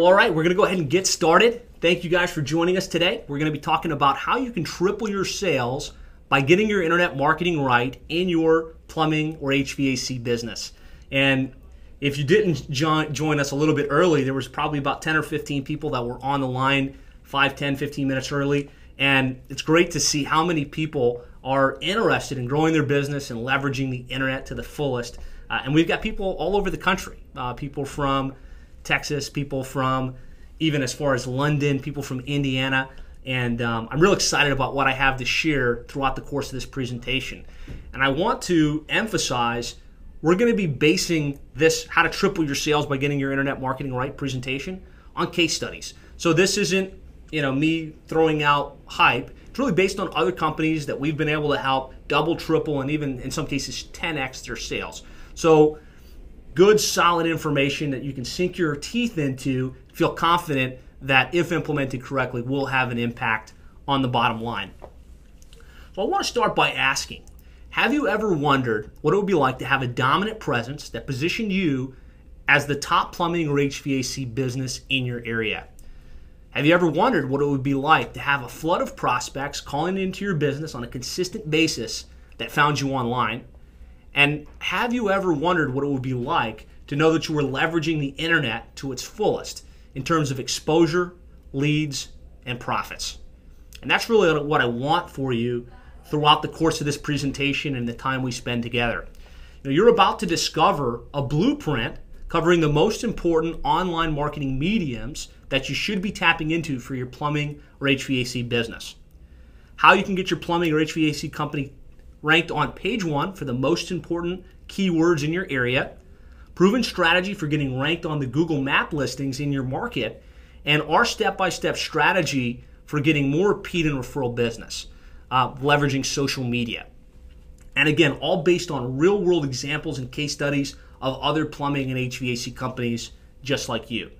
Well, all right, we're going to go ahead and get started. Thank you guys for joining us today. We're going to be talking about how you can triple your sales by getting your internet marketing right in your plumbing or HVAC business. And if you didn't join us a little bit early, there was probably about 10 or 15 people that were on the line 5, 10, 15 minutes early. And it's great to see how many people are interested in growing their business and leveraging the internet to the fullest. And we've got people all over the country, people from Texas, people from even as far as London, people from Indiana. And I'm real excited about what I have to share throughout the course of this presentation. And I want to emphasize we're going to be basing this how to triple your sales by getting your internet marketing right presentation on case studies. So this isn't me throwing out hype. It's really based on other companies that we've been able to help double, triple, and even in some cases 10x their sales. So good, solid information that you can sink your teeth into, feel confident that if implemented correctly will have an impact on the bottom line. So I want to start by asking, have you ever wondered what it would be like to have a dominant presence that positioned you as the top plumbing or HVAC business in your area? Have you ever wondered what it would be like to have a flood of prospects calling into your business on a consistent basis that found you online? And have you ever wondered what it would be like to know that you were leveraging the internet to its fullest in terms of exposure, leads, and profits? And that's really what I want for you throughout the course of this presentation and the time we spend together. You're about to discover a blueprint covering the most important online marketing mediums that you should be tapping into for your plumbing or HVAC business. How you can get your plumbing or HVAC company ranked on page 1 for the most important keywords in your area, proven strategy for getting ranked on the Google map listings in your market, and our step-by-step strategy for getting more repeat and referral business, leveraging social media. And again, all based on real-world examples and case studies of other plumbing and HVAC companies just like you.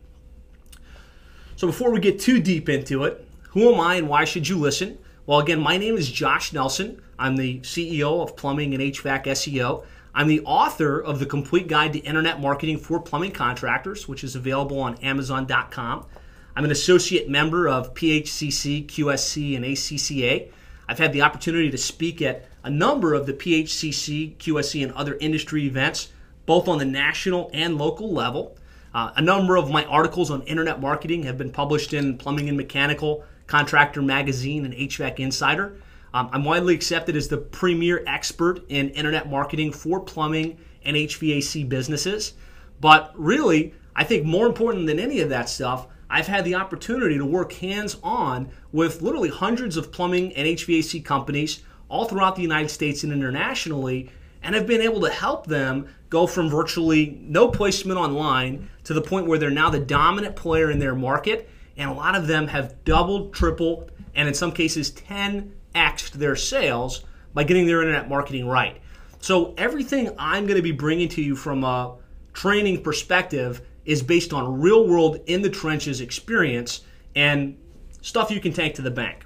So before we get too deep into it, who am I and why should you listen? Well, again, my name is Josh Nelson. I'm the CEO of Plumbing and HVAC SEO. I'm the author of the Complete Guide to Internet Marketing for Plumbing Contractors, which is available on Amazon.com. I'm an associate member of PHCC, QSC, and ACCA. I've had the opportunity to speak at a number of the PHCC, QSC, and other industry events, both on the national and local level. A number of my articles on internet marketing have been published in Plumbing and Mechanical, Contractor Magazine, and HVAC Insider. I'm widely accepted as the premier expert in internet marketing for plumbing and HVAC businesses. But really, I think more important than any of that stuff, I've had the opportunity to work hands-on with literally hundreds of plumbing and HVAC companies all throughout the United States and internationally, and have been able to help them go from virtually no placement online to the point where they're now the dominant player in their market, and a lot of them have doubled, tripled, and in some cases 10x'd their sales by getting their internet marketing right. So everything I'm going to be bringing to you from a training perspective is based on real-world, in-the-trenches experience and stuff you can take to the bank.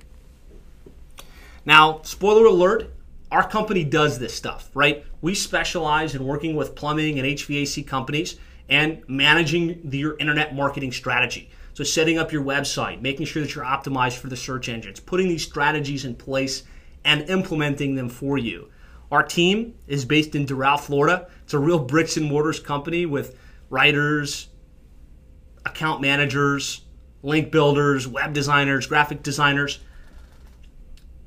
Now, spoiler alert, our company does this stuff, right? We specialize in working with plumbing and HVAC companies and managing your internet marketing strategy. So setting up your website, making sure that you're optimized for the search engines, putting these strategies in place and implementing them for you. Our team is based in Doral, Florida. It's a real bricks and mortars company with writers, account managers, link builders, web designers, graphic designers.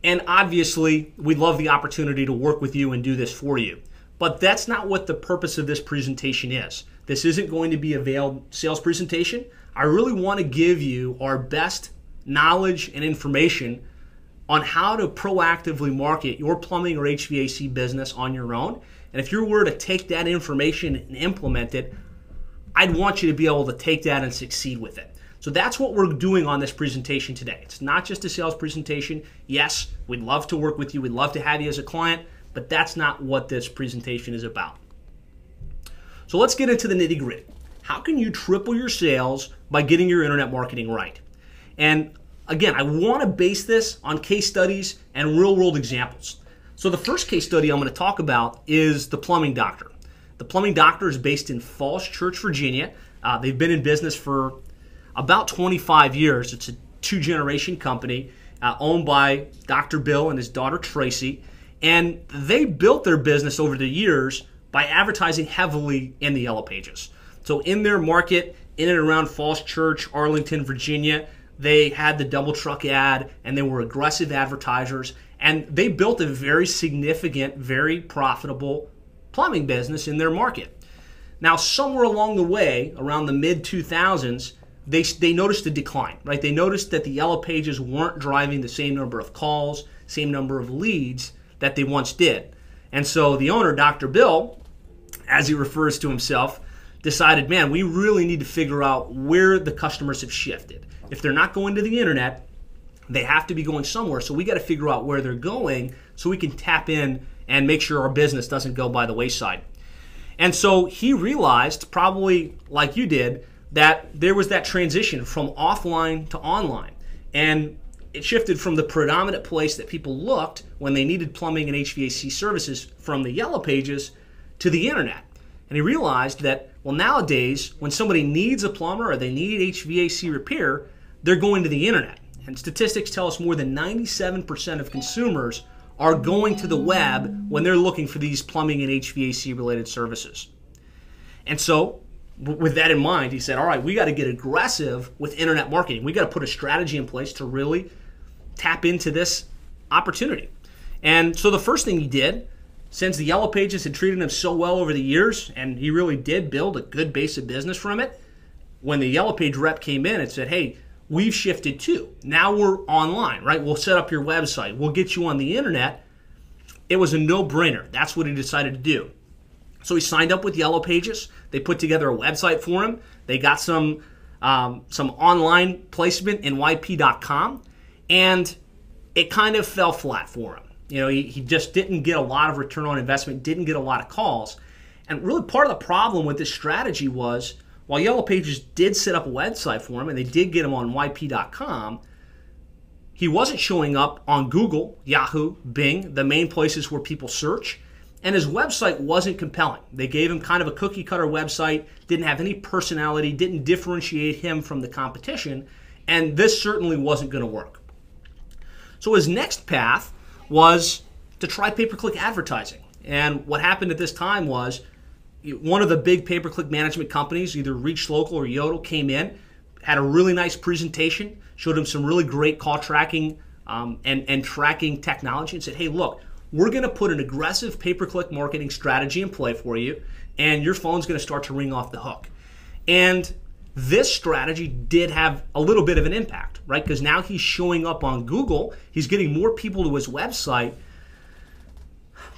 And obviously, we'd love the opportunity to work with you and do this for you. But that's not what the purpose of this presentation is. This isn't going to be a veiled sales presentation. I really want to give you our best knowledge and information on how to proactively market your plumbing or HVAC business on your own. And if you were to take that information and implement it, I'd want you to be able to take that and succeed with it. So that's what we're doing on this presentation today. It's not just a sales presentation. Yes, we'd love to work with you. We'd love to have you as a client, but that's not what this presentation is about. So let's get into the nitty-gritty. How can you triple your sales by getting your internet marketing right? And again, I want to base this on case studies and real-world examples. So the first case study I'm going to talk about is the Plumbing Doctor. The Plumbing Doctor is based in Falls Church, Virginia. They've been in business for about 25 years. It's a two-generation company owned by Dr. Bill and his daughter Tracy. And they built their business over the years by advertising heavily in the Yellow Pages. So in their market, in and around Falls Church, Arlington, Virginia, they had the double truck ad, and they were aggressive advertisers. And they built a very significant, very profitable plumbing business in their market. Now, somewhere along the way, around the mid-2000s, they noticed a decline, right? They noticed that the Yellow Pages weren't driving the same number of calls, same number of leads that they once did. And so the owner, Dr. Bill, as he refers to himself, decided, man, we really need to figure out where the customers have shifted. If they're not going to the internet, they have to be going somewhere. So we got to figure out where they're going so we can tap in and make sure our business doesn't go by the wayside. And so he realized, probably like you did, that there was that transition from offline to online. And it shifted from the predominant place that people looked when they needed plumbing and HVAC services from the Yellow Pages to the internet. And he realized that, well, nowadays, when somebody needs a plumber or they need HVAC repair, they're going to the internet. And statistics tell us more than 97% of consumers are going to the web when they're looking for these plumbing and HVAC related services. And so, with that in mind, he said, all right, we got to get aggressive with internet marketing. We got to put a strategy in place to really tap into this opportunity. And so the first thing he did, since the Yellow Pages had treated him so well over the years, and he really did build a good base of business from it, when the Yellow Page rep came in and said, hey, we've shifted too. Now we're online, right? We'll set up your website. We'll get you on the internet. It was a no-brainer. That's what he decided to do. So he signed up with Yellow Pages. They put together a website for him. They got some online placement in YP.com, and it kind of fell flat for him. You know, he just didn't get a lot of return on investment, didn't get a lot of calls. And really part of the problem with this strategy was, while Yellow Pages did set up a website for him and they did get him on YP.com, he wasn't showing up on Google, Yahoo, Bing, the main places where people search, and his website wasn't compelling. They gave him kind of a cookie-cutter website, didn't have any personality, didn't differentiate him from the competition, and this certainly wasn't going to work. So his next path was to try pay-per-click advertising. And what happened at this time was one of the big pay-per-click management companies, either Reach Local or Yodel, came in, had a really nice presentation, showed him some really great call tracking and tracking technology, and said, hey, look, we're going to put an aggressive pay-per-click marketing strategy in play for you, and your phone's going to start to ring off the hook. And this strategy did have a little bit of an impact, right? Because now he's showing up on Google, he's getting more people to his website.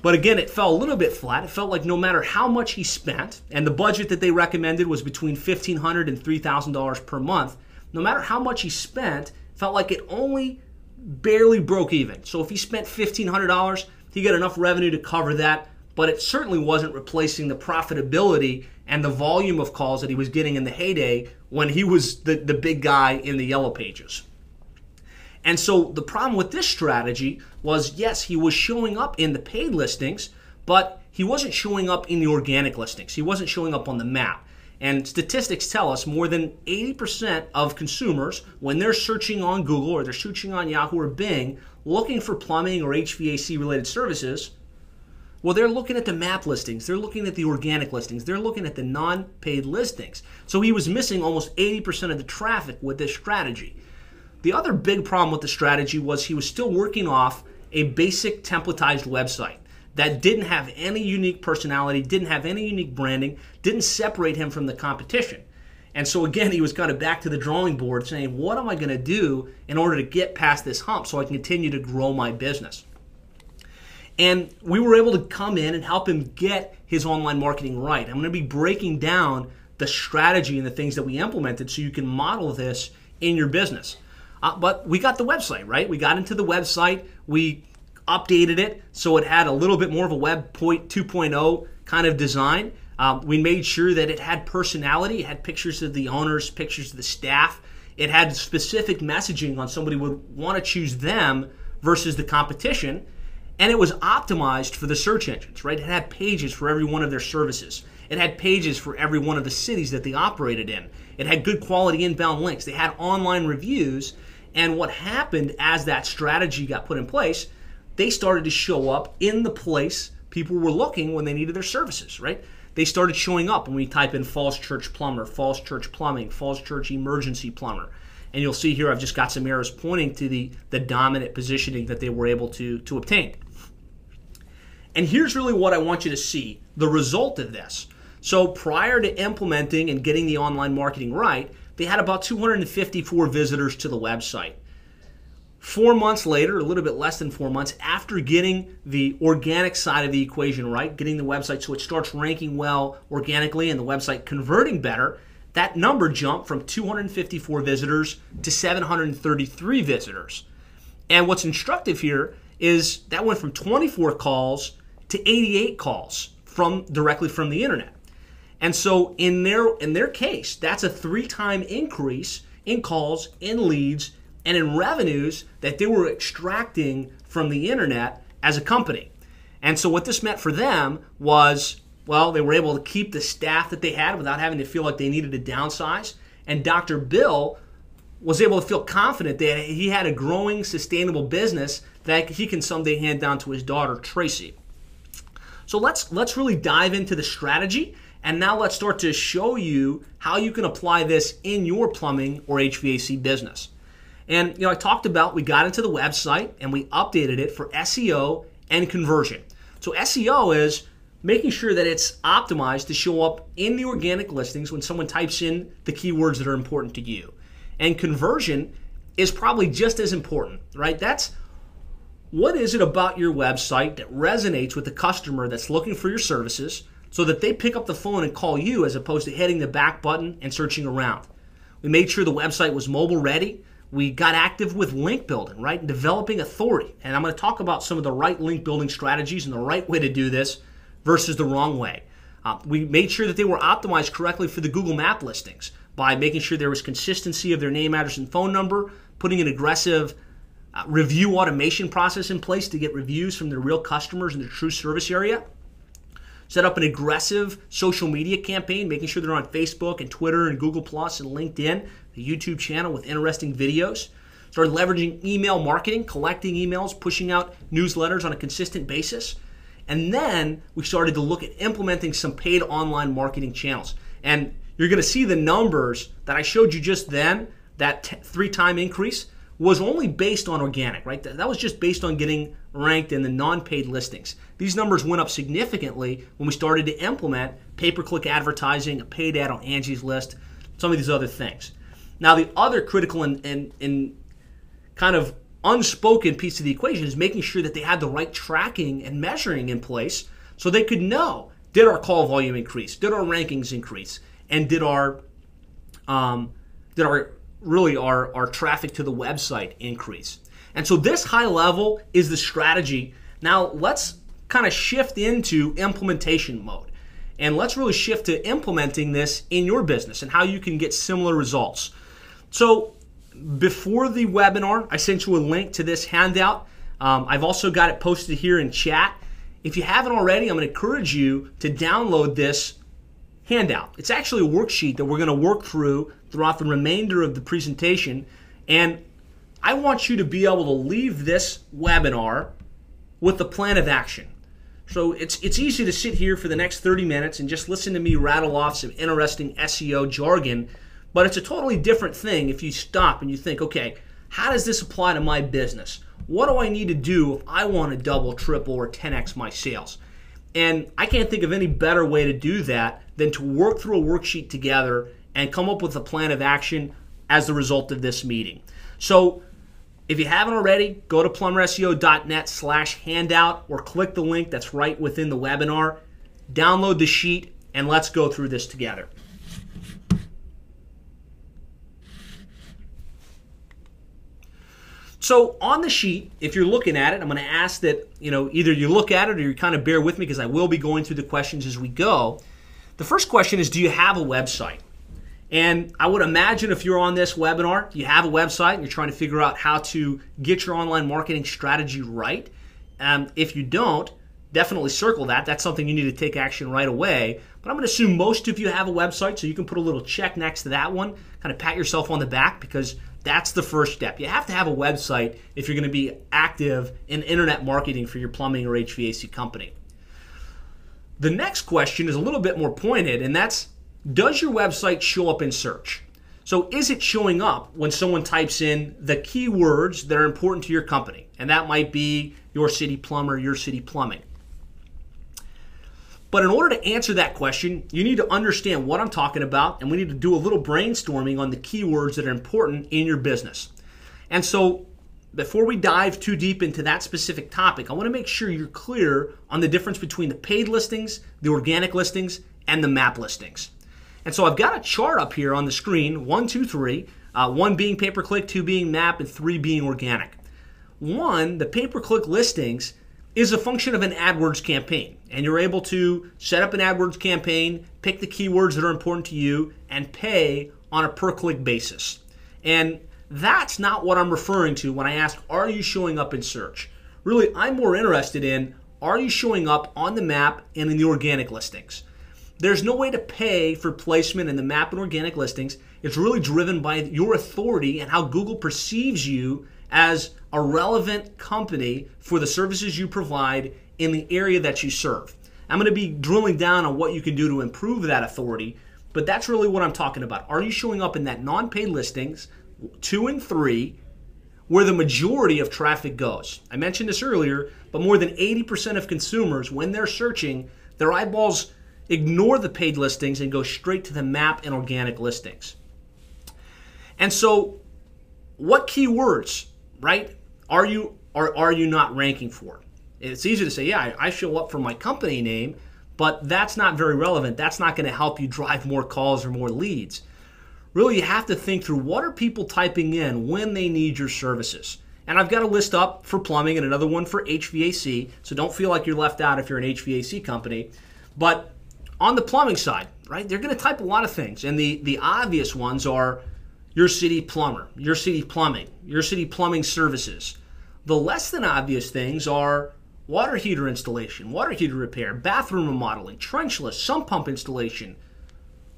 But again, it fell a little bit flat. It felt like no matter how much he spent, and the budget that they recommended was between $1,500 and $3,000 per month, no matter how much he spent, it felt like it only barely broke even. So if he spent $1,500, he got enough revenue to cover that, but it certainly wasn't replacing the profitability and the volume of calls that he was getting in the heyday when he was the big guy in the Yellow Pages. And so the problem with this strategy was, yes, he was showing up in the paid listings, but he wasn't showing up in the organic listings. He wasn't showing up on the map. And statistics tell us more than 80% of consumers, when they're searching on Google or they're searching on Yahoo or Bing, looking for plumbing or HVAC related services, well, they're looking at the map listings, they're looking at the organic listings, they're looking at the non-paid listings. So he was missing almost 80% of the traffic with this strategy. The other big problem with the strategy was he was still working off a basic templatized website that didn't have any unique personality, didn't have any unique branding, didn't separate him from the competition. And so again, he was kind of back to the drawing board saying, what am I going to do in order to get past this hump so I can continue to grow my business? And we were able to come in and help him get his online marketing right. I'm going to be breaking down the strategy and the things that we implemented so you can model this in your business. But we got the website, right? We got into the website. We updated it so it had a little bit more of a Web 2.0 kind of design. We made sure that it had personality. It had pictures of the owners, pictures of the staff. It had specific messaging on somebody would want to choose them versus the competition. And it was optimized for the search engines, right? It had pages for every one of their services. It had pages for every one of the cities that they operated in. It had good quality inbound links. They had online reviews. And what happened as that strategy got put in place, they started to show up in the place people were looking when they needed their services, right? They started showing up when we type in Falls Church Plumber, Falls Church Plumbing, Falls Church Emergency Plumber. And you'll see here I've just got some arrows pointing to the dominant positioning that they were able to obtain. And here's really what I want you to see, the result of this. So prior to implementing and getting the online marketing right, they had about 254 visitors to the website. 4 months later, a little bit less than 4 months, after getting the organic side of the equation right, getting the website so it starts ranking well organically and the website converting better, that number jumped from 254 visitors to 733 visitors. And what's instructive here is that went from 24 calls to 88 calls directly from the internet. And so in their case, that's a 3-time increase in calls, in leads, and in revenues that they were extracting from the internet as a company. And so what this meant for them was, well, they were able to keep the staff that they had without having to feel like they needed to downsize. And Dr. Bill was able to feel confident that he had a growing, sustainable business that he can someday hand down to his daughter, Tracy. So let's really dive into the strategy, and now let's start to show you how you can apply this in your plumbing or HVAC business. And I talked about, we got into the website and we updated it for SEO and conversion. So SEO is making sure that it's optimized to show up in the organic listings when someone types in the keywords that are important to you. And conversion is probably just as important, right? That's what is it about your website that resonates with the customer that's looking for your services so that they pick up the phone and call you as opposed to hitting the back button and searching around. We made sure the website was mobile ready. We got active with link building, right? And developing authority. And I'm going to talk about some of the right link building strategies and the right way to do this versus the wrong way. We made sure that they were optimized correctly for the Google Map listings by making sure there was consistency of their name, address, and phone number, putting an aggressive review automation process in place to get reviews from their real customers in the true service area. Set up an aggressive social media campaign, making sure they're on Facebook and Twitter and Google Plus and LinkedIn, the YouTube channel with interesting videos. Started leveraging email marketing, collecting emails, pushing out newsletters on a consistent basis. And then we started to look at implementing some paid online marketing channels. And you're going to see the numbers that I showed you just then, that 3-time increase, was only based on organic, right? That was just based on getting ranked in the non-paid listings. These numbers went up significantly when we started to implement pay-per-click advertising, a paid ad on Angie's List, some of these other things. Now, the other critical and kind of unspoken piece of the equation is making sure that they had the right tracking and measuring in place so they could know, did our call volume increase? Did our rankings increase? And did our traffic to the website increase? And so this high level is the strategy. Now let's kind of shift into implementation mode. And let's really shift to implementing this in your business and how you can get similar results. So before the webinar, I sent you a link to this handout. I've also got it posted here in chat. If you haven't already, I'm going to encourage you to download this handout. It's actually a worksheet that we're going to work through throughout the remainder of the presentation. And I want you to be able to leave this webinar with the plan of action. So it's easy to sit here for the next 30 minutes and just listen to me rattle off some interesting SEO jargon, but it's a totally different thing if you stop and you think, okay, how does this apply to my business? What do I need to do if I want to double, triple, or 10x my sales? And I can't think of any better way to do that than to work through a worksheet together and come up with a plan of action as the result of this meeting. So if you haven't already, go to plumberseo.net/handout or click the link that's right within the webinar, download the sheet, and let's go through this together. So on the sheet, if you're looking at it, I'm going to ask that either you look at it or you kind of bear with me because I will be going through the questions as we go. The first question is, do you have a website? And I would imagine if you're on this webinar, you have a website and you're trying to figure out how to get your online marketing strategy right. If you don't, definitely circle that. That's something you need to take action right away. But I'm going to assume most of you have a website, so you can put a little check next to that one, kind of pat yourself on the back, because that's the first step. You have to have a website if you're going to be active in internet marketing for your plumbing or HVAC company. The next question is a little bit more pointed, and that's, does your website show up in search? So is it showing up when someone types in the keywords that are important to your company? And that might be your city plumber, your city plumbing. But in order to answer that question, you need to understand what I'm talking about, and we need to do a little brainstorming on the keywords that are important in your business. And so before we dive too deep into that specific topic, I want to make sure you're clear on the difference between the paid listings, the organic listings, and the map listings. And so I've got a chart up here on the screen, 1, 2, 3, 1 being pay-per-click, 2 being map, and 3 being organic. 1, the pay-per-click listings, is a function of an AdWords campaign. And you're able to set up an AdWords campaign, pick the keywords that are important to you, and pay on a per-click basis. And that's not what I'm referring to when I ask, are you showing up in search? Really, I'm more interested in, are you showing up on the map and in the organic listings? There's no way to pay for placement in the map and organic listings. It's really driven by your authority and how Google perceives you as a relevant company for the services you provide in the area that you serve. I'm going to be drilling down on what you can do to improve that authority, but that's really what I'm talking about. Are you showing up in that non-paid listings, 2 and 3, where the majority of traffic goes? I mentioned this earlier, but more than 80% of consumers, when they're searching, their eyeballs ignore the paid listings and go straight to the map and organic listings. And so what keywords, right, are you not ranking for? It's easy to say, yeah, I show up for my company name, but that's not very relevant. That's not going to help you drive more calls or more leads. Really, you have to think through, what are people typing in when they need your services? And I've got a list up for plumbing and another one for HVAC, so don't feel like you're left out if you're an HVAC company. But on the plumbing side, right, they're going to type a lot of things. And the obvious ones are your city plumber, your city plumbing, your city plumbing services. The less than obvious things are water heater installation, water heater repair, bathroom remodeling, trenchless, sump pump installation,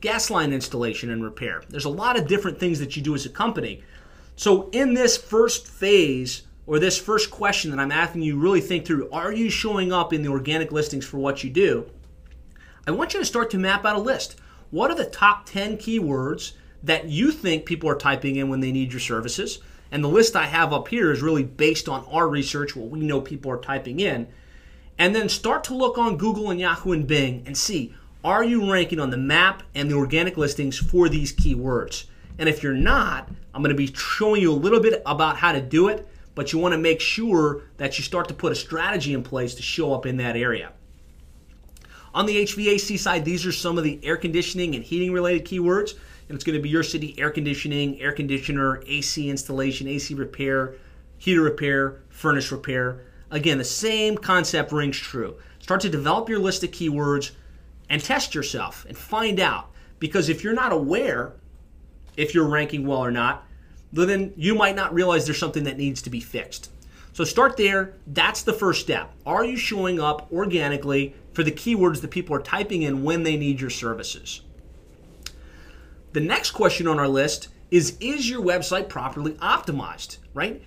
gas line installation and repair. There's a lot of different things that you do as a company. So in this first phase, or this first question that I'm asking you, really think through, are you showing up in the organic listings for what you do? I want you to start to map out a list. What are the top 10 keywords that you think people are typing in when they need your services? And the list I have up here is really based on our research, what we know people are typing in. And then start to look on Google and Yahoo and Bing and see, are you ranking on the map and the organic listings for these keywords? And if you're not, I'm going to be showing you a little bit about how to do it, but you want to make sure that you start to put a strategy in place to show up in that area. On the HVAC side, these are some of the air conditioning and heating related keywords. And it's going to be your city air conditioning, air conditioner, AC installation, AC repair, heater repair, furnace repair. Again, the same concept rings true. Start to develop your list of keywords and test yourself and find out. Because if you're not aware if you're ranking well or not, then you might not realize there's something that needs to be fixed. So start there. That's the first step. Are you showing up organically for the keywords that people are typing in when they need your services? The next question on our list is your website properly optimized, right?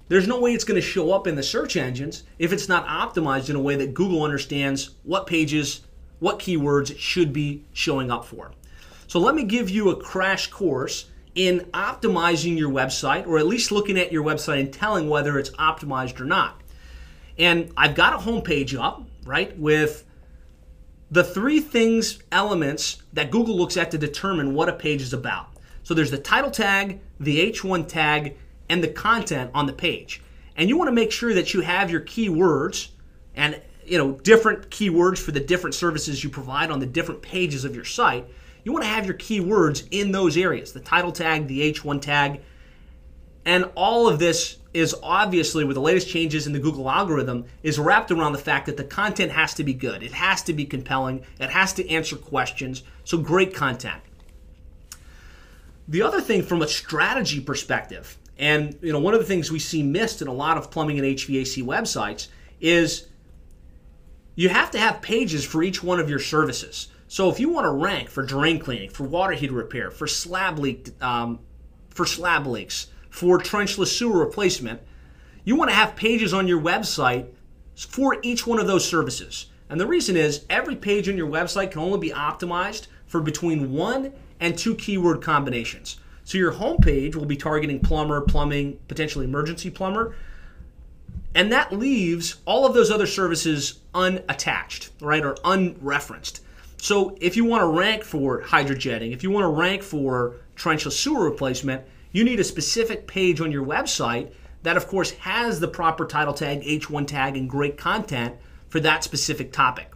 There's no way it's going to show up in the search engines if it's not optimized in a way that Google understands what pages, what keywords it should be showing up for. So let me give you a crash course in optimizing your website, or at least looking at your website and telling whether it's optimized or not. And I've got a homepage up, right, with the 3 elements that Google looks at to determine what a page is about. So there's the title tag, the H1 tag, and the content on the page. And you want to make sure that you have your keywords and different keywords for the different services you provide on the different pages of your site. You want to have your keywords in those areas, the title tag, the H1 tag, and all of this is obviously, with the latest changes in the Google algorithm, is wrapped around the fact that the content has to be good. It has to be compelling. It has to answer questions. So great content. The other thing from a strategy perspective, and one of the things we see missed in a lot of plumbing and HVAC websites, is you have to have pages for each one of your services. So if you want to rank for drain cleaning, for water heater repair, for slab leaks, for trenchless sewer replacement, you want to have pages on your website for each one of those services. And the reason is every page on your website can only be optimized for between 1 and 2 keyword combinations. So your homepage will be targeting plumber, plumbing, potentially emergency plumber, and that leaves all of those other services unattached, right, or unreferenced. So if you want to rank for hydrojetting, if you want to rank for trenchless sewer replacement, you need a specific page on your website that, of course, has the proper title tag, H1 tag, and great content for that specific topic.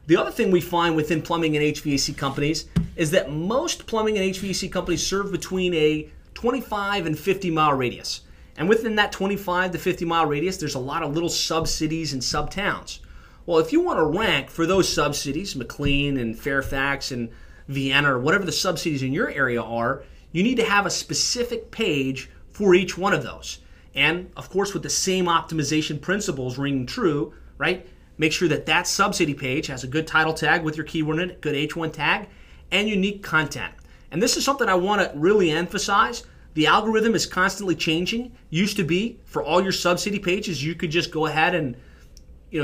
The other thing we find within plumbing and HVAC companies is that most plumbing and HVAC companies serve between a 25 and 50 mile radius. And within that 25 to 50 mile radius, there's a lot of little sub-cities and sub-towns. Well, if you want to rank for those sub-cities, McLean and Fairfax and Vienna, or whatever the sub-cities in your area are, you need to have a specific page for each one of those. And, of course, with the same optimization principles ringing true, right? Make sure that that sub-city page has a good title tag with your keyword in it, good H1 tag, and unique content. And this is something I want to really emphasize. The algorithm is constantly changing. Used to be, for all your sub-city pages, you could just go ahead and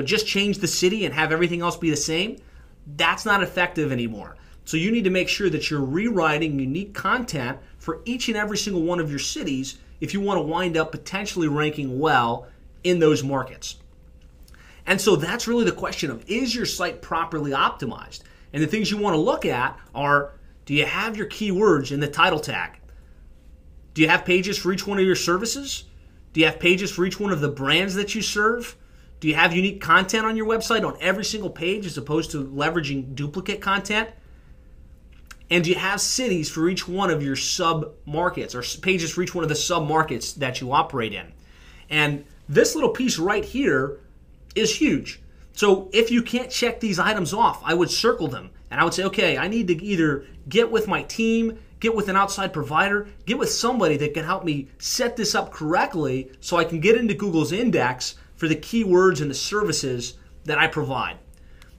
just change the city and have everything else be the same. That's not effective anymore. So you need to make sure that you're rewriting unique content for each and every single one of your cities if you want to wind up potentially ranking well in those markets. And so that's really the question of, is your site properly optimized? And the things you want to look at are, do you have your keywords in the title tag? Do you have pages for each one of your services? Do you have pages for each one of the brands that you serve? Do you have unique content on your website on every single page as opposed to leveraging duplicate content? And do you have cities for each one of your sub-markets, or pages for each one of the sub-markets that you operate in? And this little piece right here is huge. So if you can't check these items off, I would circle them. And I would say, okay, I need to either get with my team, get with an outside provider, get with somebody that can help me set this up correctly so I can get into Google's index for the keywords and the services that I provide.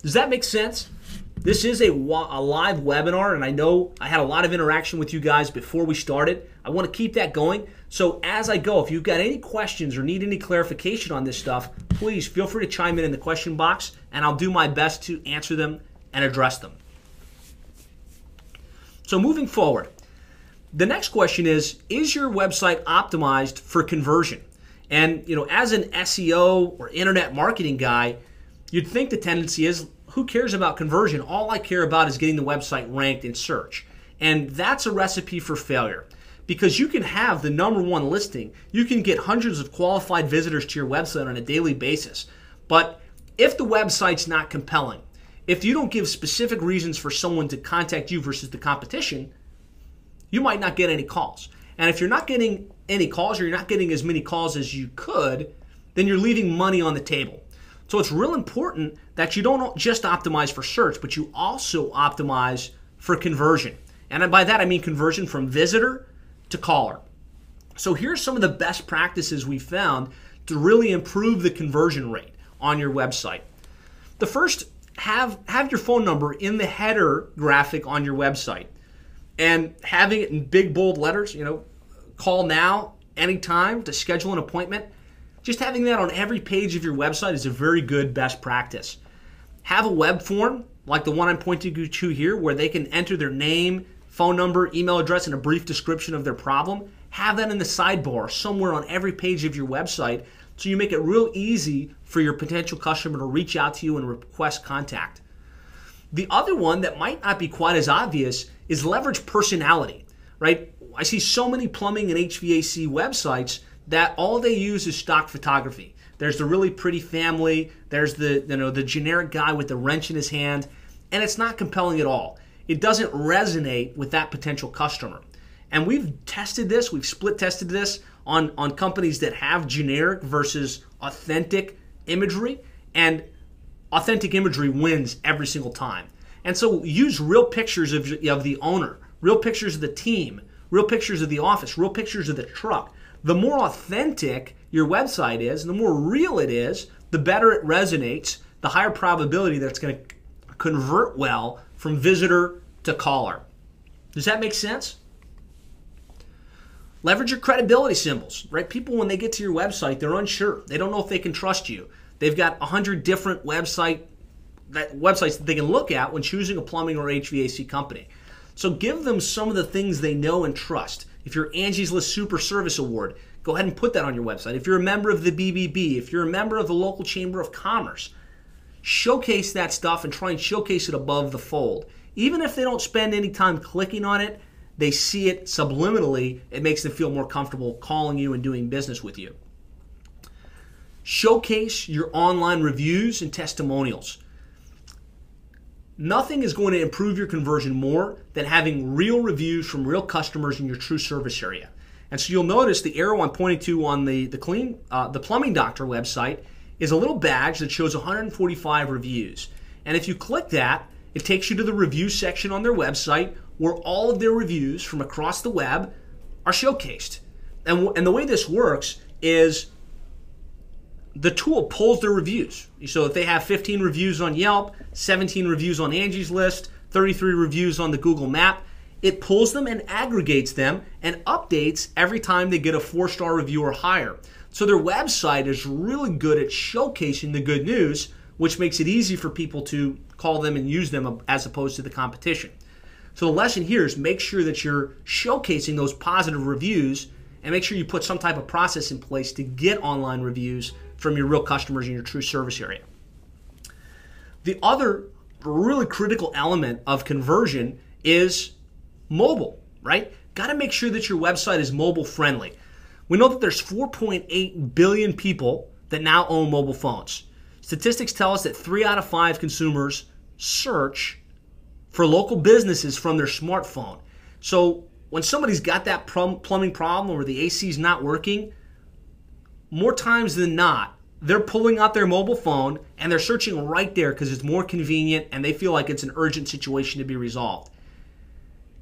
Does that make sense? This is a live webinar, and I know I had a lot of interaction with you guys before we started. I want to keep that going. So as I go, if you've got any questions or need any clarification on this stuff, please feel free to chime in the question box, and I'll do my best to answer them and address them. So moving forward, the next question is your website optimized for conversion? And as an SEO or internet marketing guy, you'd think the tendency is, who cares about conversion? All I care about is getting the website ranked in search. And that's a recipe for failure, because you can have the #1 listing. You can get hundreds of qualified visitors to your website on a daily basis. But if the website's not compelling, if you don't give specific reasons for someone to contact you versus the competition, you might not get any calls. And if you're not getting any calls, or you're not getting as many calls as you could, then you're leaving money on the table. So it's real important that you don't just optimize for search, but you also optimize for conversion. And by that I mean conversion from visitor to caller. So here's some of the best practices we found to really improve the conversion rate on your website. The first, have your phone number in the header graphic on your website, and having it in big bold letters, call now, anytime, to schedule an appointment. Just having that on every page of your website is a very good best practice. Have a web form like the one I'm pointing you to here, where they can enter their name, phone number, email address, and a brief description of their problem. Have that in the sidebar somewhere on every page of your website, so you make it real easy for your potential customer to reach out to you and request contact. The other one that might not be quite as obvious is leverage personality, right? I see so many plumbing and HVAC websites that all they use is stock photography. There's the really pretty family, there's the generic guy with the wrench in his hand, and it's not compelling at all. It doesn't resonate with that potential customer. And we've tested this, we've split tested this on companies that have generic versus authentic imagery, and authentic imagery wins every single time. And so use real pictures of the owner, real pictures of the team, real pictures of the office, real pictures of the truck. The more authentic your website is, and the more real it is, the better it resonates the higher probability that it's going to convert well from visitor to caller. Does that make sense? Leverage your credibility symbols, right? People, when they get to your website, they're unsure. They don't know if they can trust you. They've got 100 different websites that they can look at when choosing a plumbing or HVAC company. So give them some of the things they know and trust. If you're Angie's List Super Service Award, go ahead and put that on your website. If you're a member of the BBB, if you're a member of the local Chamber of Commerce, showcase that stuff and try and showcase it above the fold. Even if they don't spend any time clicking on it, they see it subliminally. It makes them feel more comfortable calling you and doing business with you. Showcase your online reviews and testimonials. Nothing is going to improve your conversion more than having real reviews from real customers in your true service area. And so you'll notice the arrow I'm pointing to on the Plumbing Doctor website is a little badge that shows 145 reviews. And if you click that, it takes you to the review section on their website where all of their reviews from across the web are showcased. And the way this works is the tool pulls their reviews. So if they have 15 reviews on Yelp, 17 reviews on Angie's List, 33 reviews on the Google Map, it pulls them and aggregates them and updates every time they get a 4-star review or higher. So their website is really good at showcasing the good news, which makes it easy for people to call them and use them as opposed to the competition. So the lesson here is make sure that you're showcasing those positive reviews and make sure you put some type of process in place to get online reviews from your real customers in your true service area. The other really critical element of conversion is mobile, right? Got to make sure that your website is mobile friendly. We know that there's 4.8 billion people that now own mobile phones. Statistics tell us that 3 out of 5 consumers search for local businesses from their smartphone. So when somebody's got that plumbing problem or the AC is not working, more times than not, they're pulling out their mobile phone and they're searching right there because it's more convenient and they feel like it's an urgent situation to be resolved.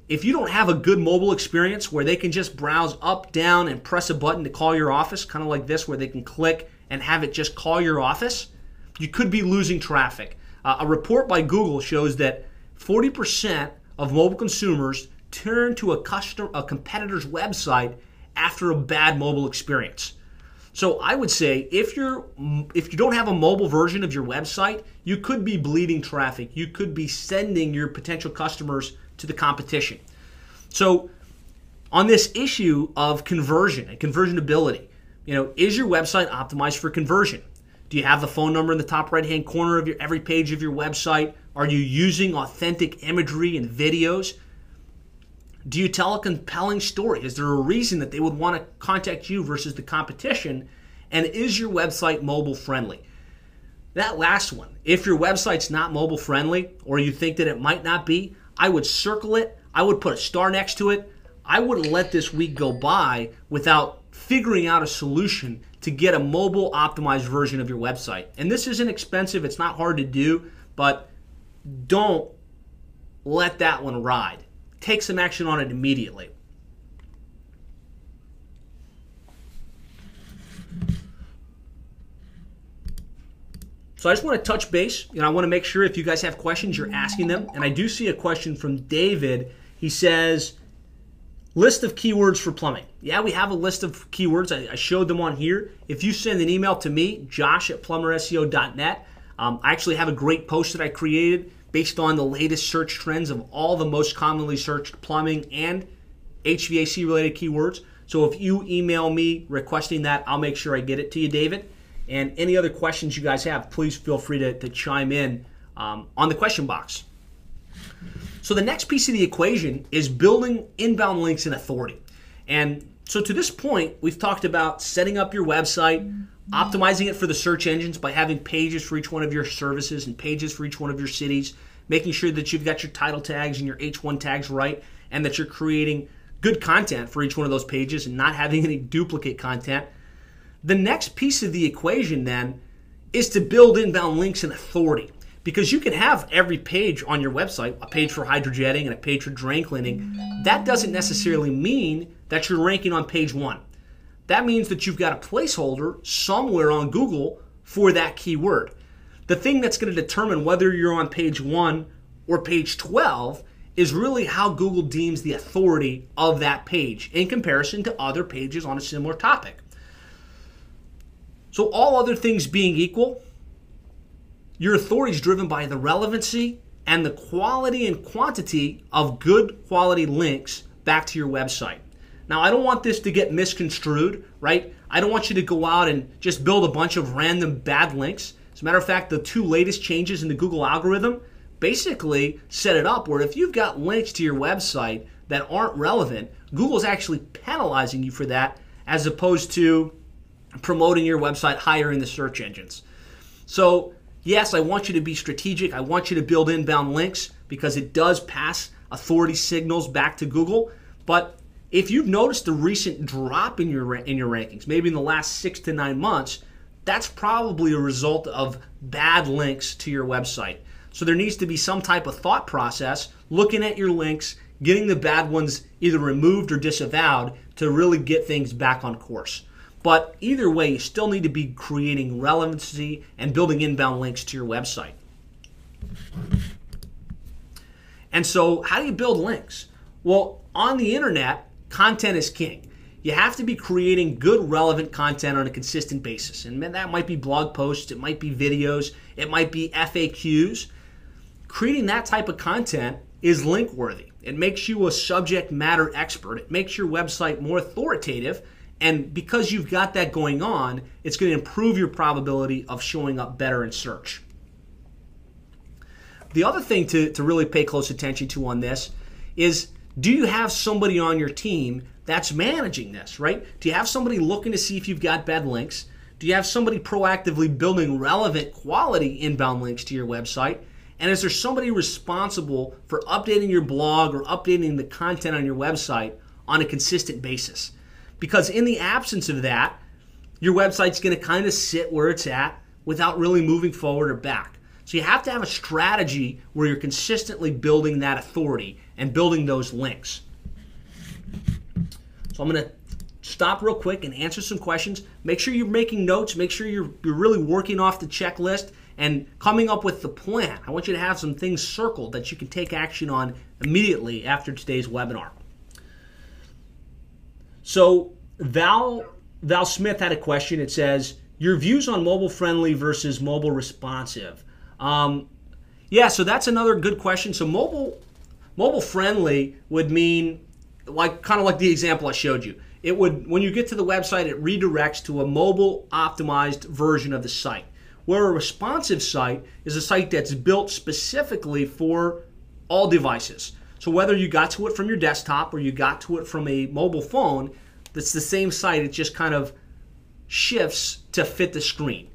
If you don't have a good mobile experience where they can just browse up, down, and press a button to call your office, kind of like this where they can click and have it just call your office, you could be losing traffic. A report by Google shows that 40% of mobile consumers turn to a competitor's website after a bad mobile experience. So I would say if you don't have a mobile version of your website, you could be bleeding traffic. You could be sending your potential customers to the competition. So on this issue of conversion and conversionability, is your website optimized for conversion? Do you have the phone number in the top right-hand corner of every page of your website? Are you using authentic imagery and videos? Do you tell a compelling story? Is there a reason that they would want to contact you versus the competition? And is your website mobile friendly? That last one, if your website's not mobile friendly or you think that it might not be, I would circle it. I would put a star next to it. I wouldn't let this week go by without figuring out a solution to get a mobile optimized version of your website. And this isn't expensive. It's not hard to do, but don't let that one ride. Take some action on it immediately. So I just want to touch base. I want to make sure if you guys have questions, you're asking them. And I do see a question from David. He says, list of keywords for plumbing. Yeah, we have a list of keywords. I showed them on here. If you send an email to me, josh@plumberseo.net, I actually have a great post that I created based on the latest search trends of all the most commonly searched plumbing and HVAC related keywords. So if you email me requesting that, I'll make sure I get it to you, David. And any other questions you guys have, please feel free to chime in on the question box. So the next piece of the equation is building inbound links and authority. And so to this point, we've talked about setting up your website, optimizing it for the search engines by having pages for each one of your services and pages for each one of your cities, making sure that you've got your title tags and your H1 tags right, and that you're creating good content for each one of those pages and not having any duplicate content. The next piece of the equation then is to build inbound links and authority, because you can have every page on your website, a page for hydrojetting and a page for drain cleaning. That doesn't necessarily mean that you're ranking on page 1. That means that you've got a placeholder somewhere on Google for that keyword. the thing that's going to determine whether you're on page 1 or page 12 is really how Google deems the authority of that page in comparison to other pages on a similar topic. So all other things being equal, your authority is driven by the relevancy and the quality and quantity of good quality links back to your website. Now, I don't want this to get misconstrued, right? I don't want you to go out and just build a bunch of random bad links. As a matter of fact, the 2 latest changes in the Google algorithm basically set it up where if you've got links to your website that aren't relevant, Google's actually penalizing you for that as opposed to promoting your website higher in the search engines. So yes, I want you to be strategic. I want you to build inbound links because it does pass authority signals back to Google. But if you've noticed a recent drop in your rankings, maybe in the last 6 to 9 months, that's probably a result of bad links to your website. So there needs to be some type of thought process, looking at your links, getting the bad ones either removed or disavowed to really get things back on course. But either way, you still need to be creating relevancy and building inbound links to your website. And so how do you build links? Well, on the internet, content is king. You have to be creating good, relevant content on a consistent basis. And that might be blog posts, it might be videos, it might be FAQs. Creating that type of content is link worthy. It makes you a subject matter expert. It makes your website more authoritative. And because you've got that going on, it's going to improve your probability of showing up better in search. The other thing to really pay close attention to on this is, do you have somebody on your team that's managing this, right? Do you have somebody looking to see if you've got bad links? Do you have somebody proactively building relevant quality inbound links to your website? And is there somebody responsible for updating your blog or updating the content on your website on a consistent basis? Because in the absence of that, your website's going to kind of sit where it's at without really moving forward or back. So you have to have a strategy where you're consistently building that authority and building those links. So I'm going to stop real quick and answer some questions. Make sure you're making notes. Make sure you're really working off the checklist and coming up with the plan. I want you to have some things circled that you can take action on immediately after today's webinar. So Val Smith had a question. It says, your views on mobile friendly versus mobile responsive. Yeah, so that's another good question. So mobile friendly would mean kind of like the example I showed you. It would, when you get to the website, it redirects to a mobile optimized version of the site. Where a responsive site is a site that's built specifically for all devices. So whether you got to it from your desktop or you got to it from a mobile phone, that's the same site. It just kind of shifts to fit the screen.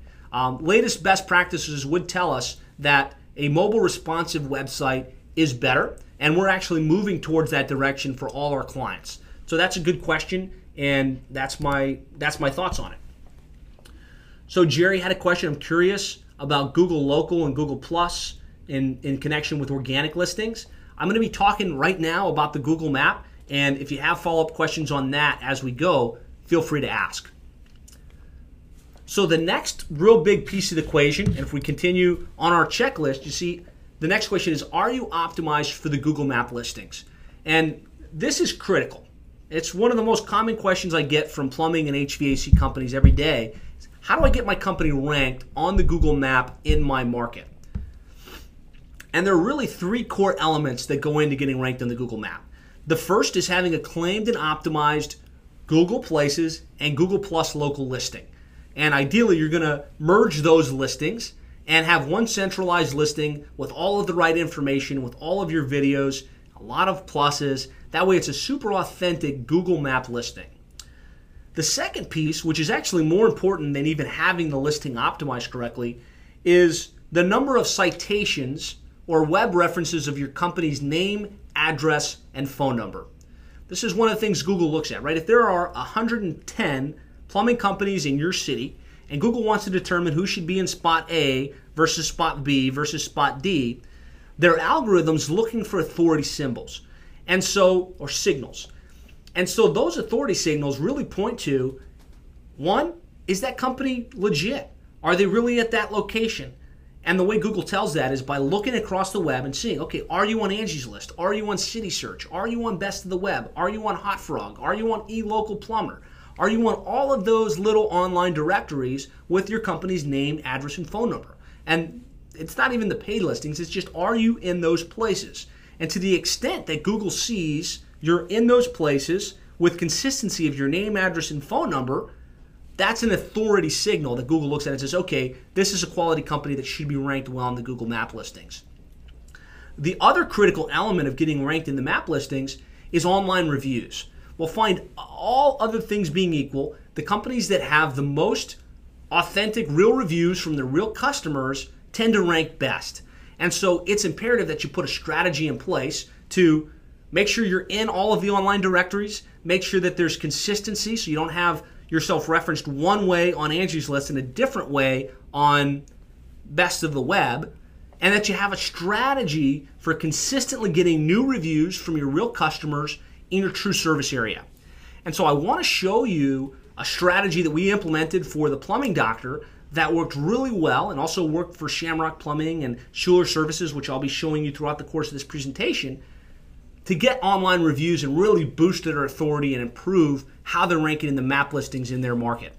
Latest best practices would tell us that a mobile responsive website is better, and we're actually moving towards that direction for all our clients. So that's a good question, and that's my thoughts on it. So Jerry had a question. I'm curious about Google Local and Google Plus in connection with organic listings. I'm going to be talking right now about the Google Map, and if you have follow-up questions on that as we go, feel free to ask. So the next real big piece of the equation, and if we continue on our checklist, you see the next question is, are you optimized for the Google Map listings? And this is critical. It's one of the most common questions I get from plumbing and HVAC companies every day. How do I get my company ranked on the Google Map in my market? And there are really 3 core elements that go into getting ranked on the Google Map. The first is having a claimed and optimized Google Places and Google Plus local listing. And ideally, you're going to merge those listings and have one centralized listing with all of the right information, with all of your videos, a lot of pluses. That way, it's a super authentic Google Map listing. The second piece, which is actually more important than even having the listing optimized correctly, is the number of citations or web references of your company's name, address, and phone number. This is one of the things Google looks at, right? If there are 110 plumbing companies in your city, and Google wants to determine who should be in spot A versus spot B versus spot D, their algorithm's looking for authority symbols, or signals. And so those authority signals really point to, one, is that company legit? Are they really at that location? And the way Google tells that is by looking across the web and seeing, okay, are you on Angie's List? Are you on City Search? Are you on Best of the Web? Are you on Hot Frog? Are you on eLocal Plumber? Are you on all of those little online directories with your company's name, address, and phone number? And it's not even the paid listings, it's just, are you in those places? And to the extent that Google sees you're in those places with consistency of your name, address, and phone number, that's an authority signal that Google looks at and says, okay, this is a quality company that should be ranked well on the Google map listings. The other critical element of getting ranked in the map listings is online reviews. We'll find, all other things being equal, the companies that have the most authentic, real reviews from their real customers tend to rank best. And so it's imperative that you put a strategy in place to make sure you're in all of the online directories, make sure that there's consistency so you don't have yourself referenced one way on Angie's List and a different way on Best of the Web, and that you have a strategy for consistently getting new reviews from your real customers in your true service area. And so I want to show you a strategy that we implemented for the plumbing doctor that worked really well and also worked for Shamrock Plumbing and Schuler Services, which I'll be showing you throughout the course of this presentation, to get online reviews and really boost their authority and improve how they're ranking in the map listings in their market.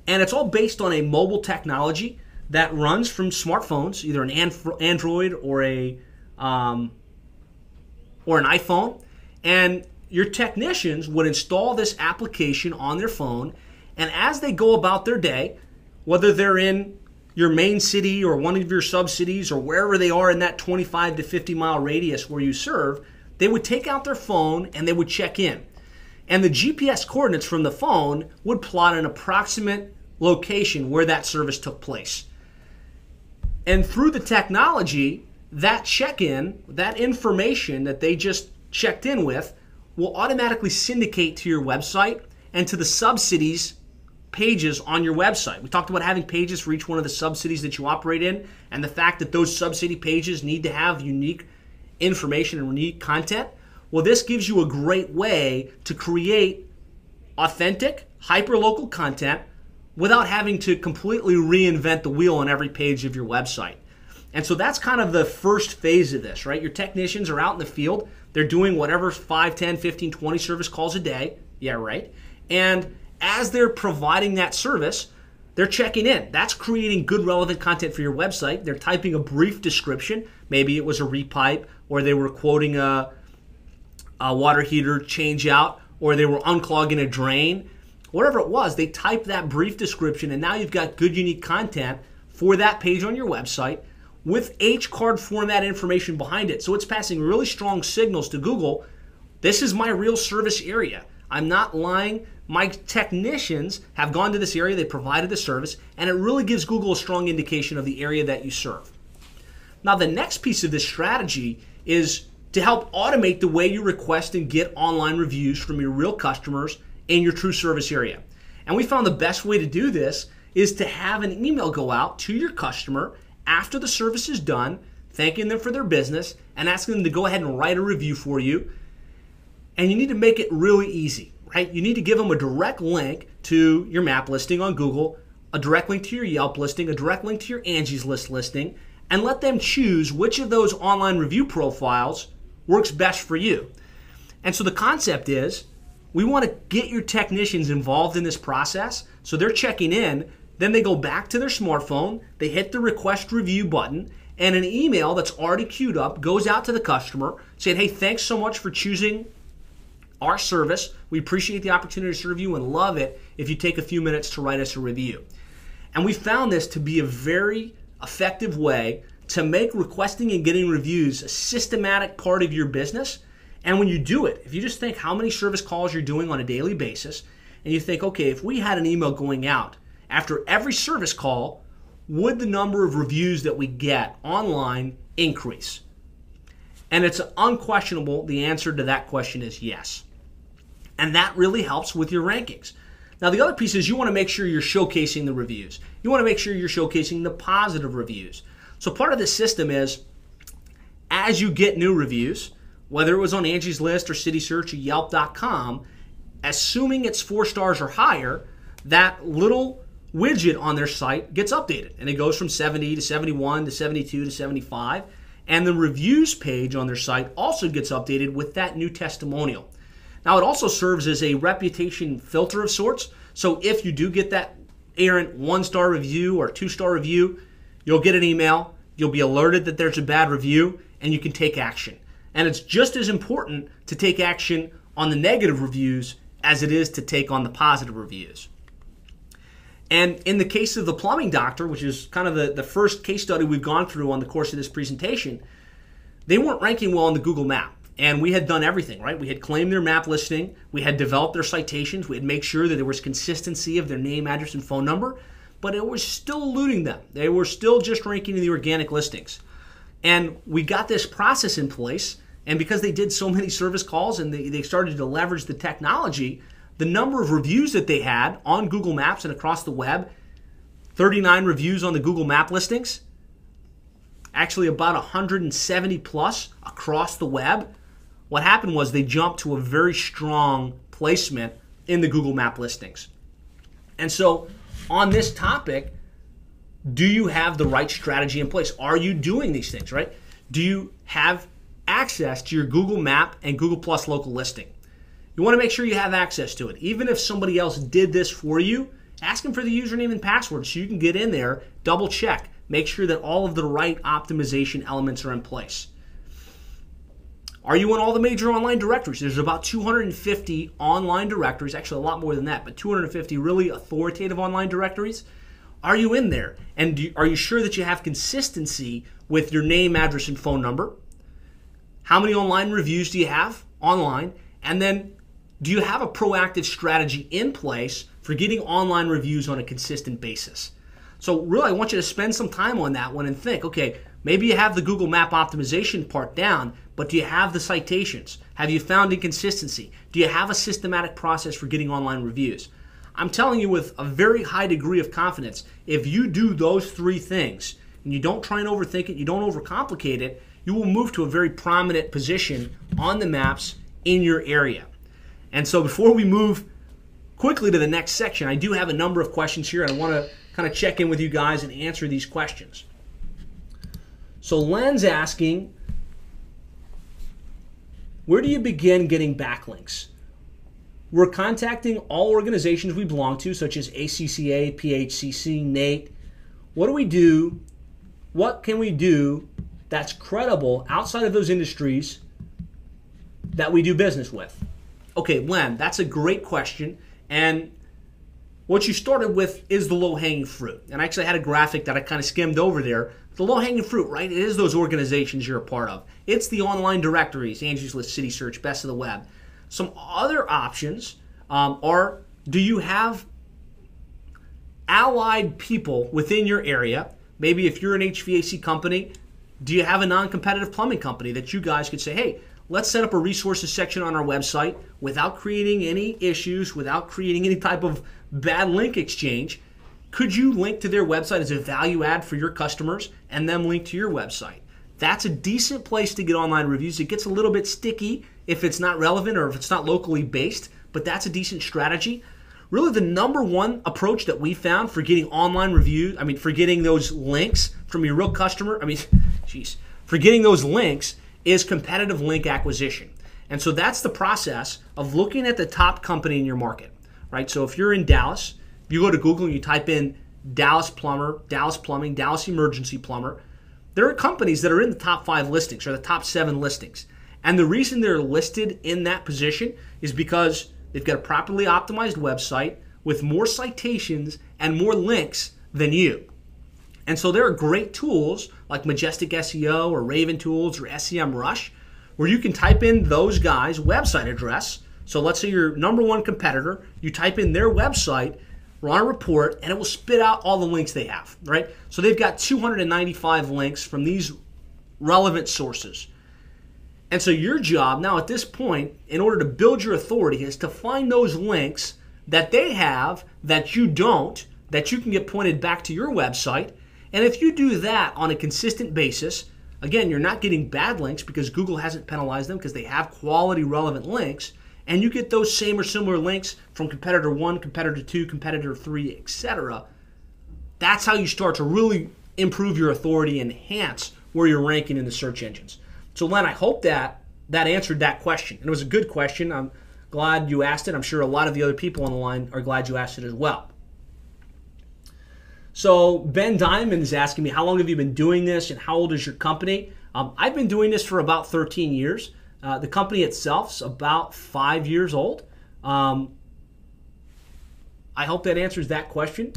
And it's all based on a mobile technology that runs from smartphones, either an Android or an iPhone. And your technicians would install this application on their phone, and as they go about their day, whether they're in your main city or one of your sub-cities or wherever they are in that 25 to 50 mile radius where you serve, they would take out their phone and they would check in. And the GPS coordinates from the phone would plot an approximate location where that service took place. And through the technology, that check-in, that information that they just checked in with, will automatically syndicate to your website and to the sub-cities pages on your website. We talked about having pages for each one of the sub-cities that you operate in, and the fact that those sub-city pages need to have unique information and unique content. Well, this gives you a great way to create authentic, hyper-local content without having to completely reinvent the wheel on every page of your website. And so that's kind of the first phase of this, right? Your technicians are out in the field. They're doing whatever 5, 10, 15, 20 service calls a day. Yeah, right. And as they're providing that service, they're checking in. That's creating good, relevant content for your website. They're typing a brief description. Maybe it was a repipe, or they were quoting a water heater change out, or they were unclogging a drain. Whatever it was, they typed that brief description, and now you've got good, unique content for that page on your website with H-card format information behind it. So it's passing really strong signals to Google. This is my real service area. I'm not lying. My technicians have gone to this area, they provided the service, and it really gives Google a strong indication of the area that you serve. Now, the next piece of this strategy is to help automate the way you request and get online reviews from your real customers in your true service area. And we found the best way to do this is to have an email go out to your customer after the service is done, thanking them for their business and asking them to go ahead and write a review for you. And you need to make it really easy. Right? You need to give them a direct link to your map listing on Google, a direct link to your Yelp listing, a direct link to your Angie's List listing, and let them choose which of those online review profiles works best for you. And so the concept is, we want to get your technicians involved in this process, so they're checking in, then they go back to their smartphone, they hit the request review button, and an email that's already queued up goes out to the customer saying, hey, thanks so much for choosing our service. We appreciate the opportunity to serve you and love it if you take a few minutes to write us a review. And we found this to be a very effective way to make requesting and getting reviews a systematic part of your business. And when you do it, if you just think how many service calls you're doing on a daily basis, and you think, okay, if we had an email going out after every service call, would the number of reviews that we get online increase? And it's unquestionable, the answer to that question is yes. And that really helps with your rankings. Now, the other piece is you want to make sure you're showcasing the reviews. You want to make sure you're showcasing the positive reviews. So part of the system is, as you get new reviews, whether it was on Angie's List or City Search or Yelp.com, assuming it's 4 stars or higher, that little widget on their site gets updated, and it goes from 70 to 71 to 72 to 75. And the reviews page on their site also gets updated with that new testimonial. Now, it also serves as a reputation filter of sorts. So if you do get that errant 1-star review or 2-star review, you'll get an email, you'll be alerted that there's a bad review, and you can take action. And it's just as important to take action on the negative reviews as it is to take on the positive reviews. And in the case of the plumbing doctor, which is kind of the first case study we've gone through on the course of this presentation, they weren't ranking well on the Google map. And we had done everything, right? We had claimed their map listing. We had developed their citations. We had made sure that there was consistency of their name, address, and phone number. But it was still eluding them. They were still just ranking in the organic listings. And we got this process in place. And because they did so many service calls and they started to leverage the technology, the number of reviews that they had on Google Maps and across the web, 39 reviews on the Google Map listings, actually about 170 plus across the web. What happened was they jumped to a very strong placement in the Google Map listings. And so on this topic, do you have the right strategy in place? Are you doing these things, right? Do you have access to your Google Map and Google Plus local listing? You want to make sure you have access to it. Even if somebody else did this for you, ask them for the username and password so you can get in there, double check, make sure that all of the right optimization elements are in place. Are you in all the major online directories? There's about 250 online directories, actually a lot more than that, but 250 really authoritative online directories. Are you in there? And are you sure that you have consistency with your name, address, and phone number? How many online reviews do you have online? And then do you have a proactive strategy in place for getting online reviews on a consistent basis? So really, I want you to spend some time on that one and think, okay, maybe you have the Google Map optimization part down, but do you have the citations? Have you found inconsistency? Do you have a systematic process for getting online reviews? I'm telling you with a very high degree of confidence, if you do those three things and you don't try and overthink it, you don't overcomplicate it, you will move to a very prominent position on the maps in your area. And so before we move quickly to the next section, I do have a number of questions here, and I want to kind of check in with you guys and answer these questions. So Len's asking, where do you begin getting backlinks? We're contacting all organizations we belong to, such as ACCA, PHCC, NATE. What do we do? What can we do that's credible outside of those industries that we do business with? Okay, Len, that's a great question. And what you started with is the low-hanging fruit. And I actually had a graphic that I kind of skimmed over there. The low-hanging fruit, right? It is those organizations you're a part of. It's the online directories, Angie's List, City Search, Best of the Web. Some other options are, do you have allied people within your area? Maybe if you're an HVAC company, do you have a non-competitive plumbing company that you guys could say, hey, let's set up a resources section on our website without creating any issues, without creating any type of bad link exchange. Could you link to their website as a value add for your customers and them link to your website? That's a decent place to get online reviews. It gets a little bit sticky if it's not relevant or if it's not locally based, but that's a decent strategy. Really, the number one approach that we found for getting online reviews, for getting those links from your real customer, for getting those links is competitive link acquisition. And so that's the process of looking at the top company in your market, right? So if you're in Dallas, you go to Google and you type in Dallas plumber, Dallas plumbing, Dallas emergency plumber. There are companies that are in the top 5 listings or the top 7 listings. And the reason they're listed in that position is because they've got a properly optimized website with more citations and more links than you. And so there are great tools like Majestic SEO or Raven Tools or SEMrush where you can type in those guys' website address. So let's say your number one competitor, you type in their website, run a report, and it will spit out all the links they have, right? So they've got 295 links from these relevant sources. And so your job now at this point, in order to build your authority, is to find those links that they have that you don't, that you can get pointed back to your website. And if you do that on a consistent basis, again, you're not getting bad links because Google hasn't penalized them because they have quality relevant links, and you get those same or similar links from competitor 1, competitor 2, competitor 3, etc. That's how you start to really improve your authority and enhance where you're ranking in the search engines. So Len, I hope that answered that question. And it was a good question. I'm glad you asked it. I'm sure a lot of the other people on the line are glad you asked it as well. So Ben Diamond is asking me, how long have you been doing this and how old is your company? I've been doing this for about 13 years. The company itself is about 5 years old. I hope that answers that question.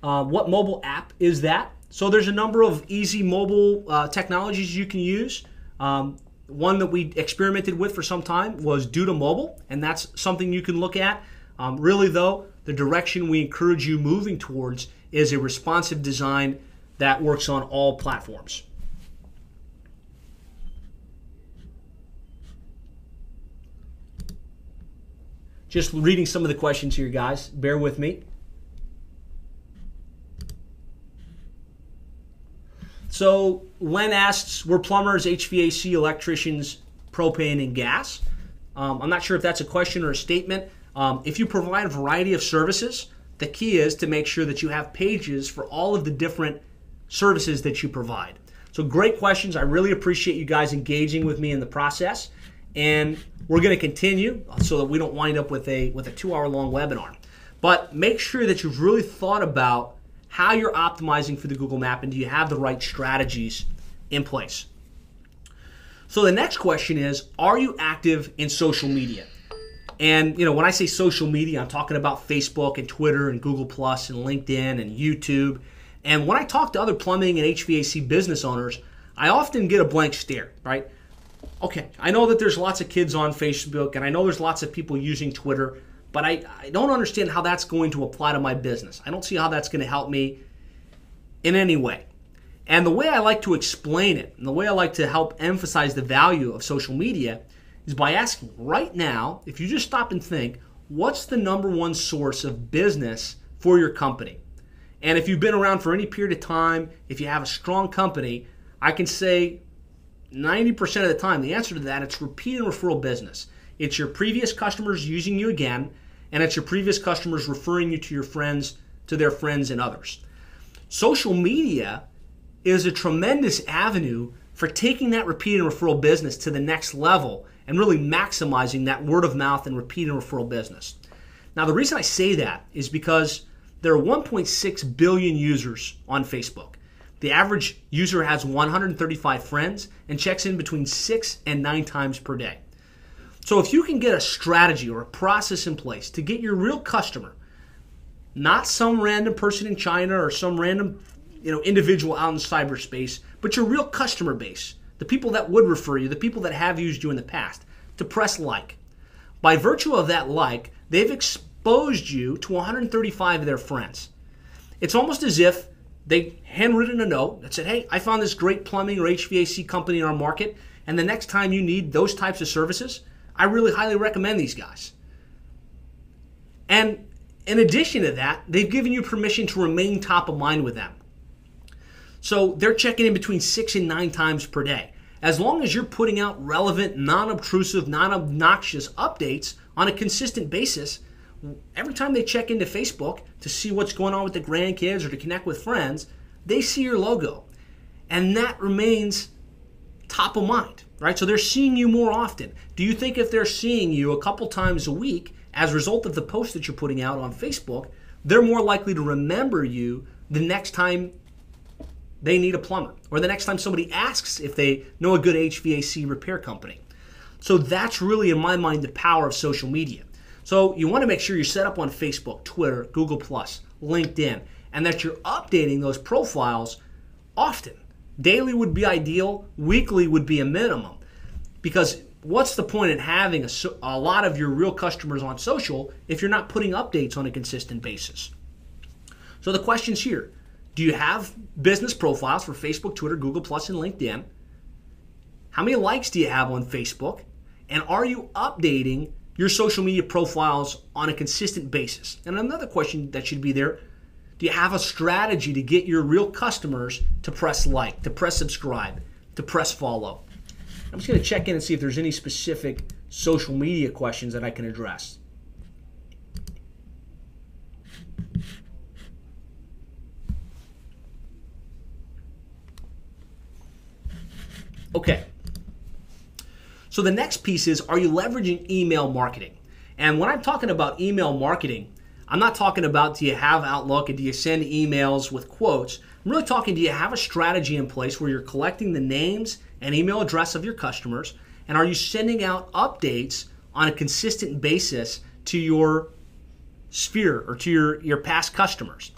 What mobile app is that? So there's a number of easy mobile technologies you can use. One that we experimented with for some time was Duda Mobile, and that's something you can look at. Really though, the direction we encourage you moving towards is a responsive design that works on all platforms. Just reading some of the questions here, guys. Bear with me. So Len asks, we're plumbers, HVAC, electricians, propane, and gas. I'm not sure if that's a question or a statement. If you provide a variety of services, the key is to make sure that you have pages for all of the different services that you provide. So great questions. I really appreciate you guys engaging with me in the process. And we're going to continue so that we don't wind up with a 2-hour-long webinar. But make sure that you've really thought about how you're optimizing for the Google Map and do you have the right strategies in place. So the next question is, are you active in social media? And when I say social media, I'm talking about Facebook and Twitter and Google Plus and LinkedIn and YouTube. And when I talk to other plumbing and HVAC business owners, I often get a blank stare, right? Okay, I know that there's lots of kids on Facebook and I know there's lots of people using Twitter, but I don't understand how that's going to apply to my business. I don't see how that's going to help me in any way. And the way I like to explain it, and the way I like to help emphasize the value of social media is by asking right now, if you just stop and think, what's the #1 source of business for your company? And if you've been around for any period of time, if you have a strong company, I can say 90% of the time, the answer to that, it's repeat and referral business. It's your previous customers using you again, and it's your previous customers referring you to your friends, to their friends and others. Social media is a tremendous avenue for taking that repeat and referral business to the next level and really maximizing that word of mouth and repeat and referral business. Now, the reason I say that is because there are 1.6 billion users on Facebook. The average user has 135 friends and checks in between 6 and 9 times per day. So if you can get a strategy or a process in place to get your real customer, not some random person in China or some random individual out in cyberspace, but your real customer base, the people that would refer you, the people that have used you in the past, to press like. By virtue of that like, they've exposed you to 135 of their friends. It's almost as if they handwritten a note that said, hey, I found this great plumbing or HVAC company in our market, and the next time you need those types of services, I really highly recommend these guys. And in addition to that, they've given you permission to remain top of mind with them. So they're checking in between 6 and 9 times per day. As long as you're putting out relevant, non-obtrusive, non-obnoxious updates on a consistent basis, every time they check into Facebook to see what's going on with the grandkids or to connect with friends, they see your logo. And that remains top of mind, right? So they're seeing you more often. Do you think if they're seeing you a couple times a week as a result of the post that you're putting out on Facebook, they're more likely to remember you the next time they need a plumber or the next time somebody asks if they know a good HVAC repair company? So that's really, in my mind, the power of social media. So you want to make sure you're set up on Facebook, Twitter, Google+, LinkedIn, and that you're updating those profiles often. Daily would be ideal. Weekly would be a minimum. Because what's the point in having a lot of your real customers on social if you're not putting updates on a consistent basis? So the question's here. Do you have business profiles for Facebook, Twitter, Google+, and LinkedIn? How many likes do you have on Facebook? And are you updating your social media profiles on a consistent basis? And another question that should be there, do you have a strategy to get your real customers to press like, to press subscribe, to press follow? I'm just going to check in and see if there's any specific social media questions that I can address. Okay. So the next piece is, are you leveraging email marketing? And when I'm talking about email marketing, I'm not talking about do you have Outlook and do you send emails with quotes. I'm really talking, do you have a strategy in place where you're collecting the names and email address of your customers, and are you sending out updates on a consistent basis to your sphere or to your past customers?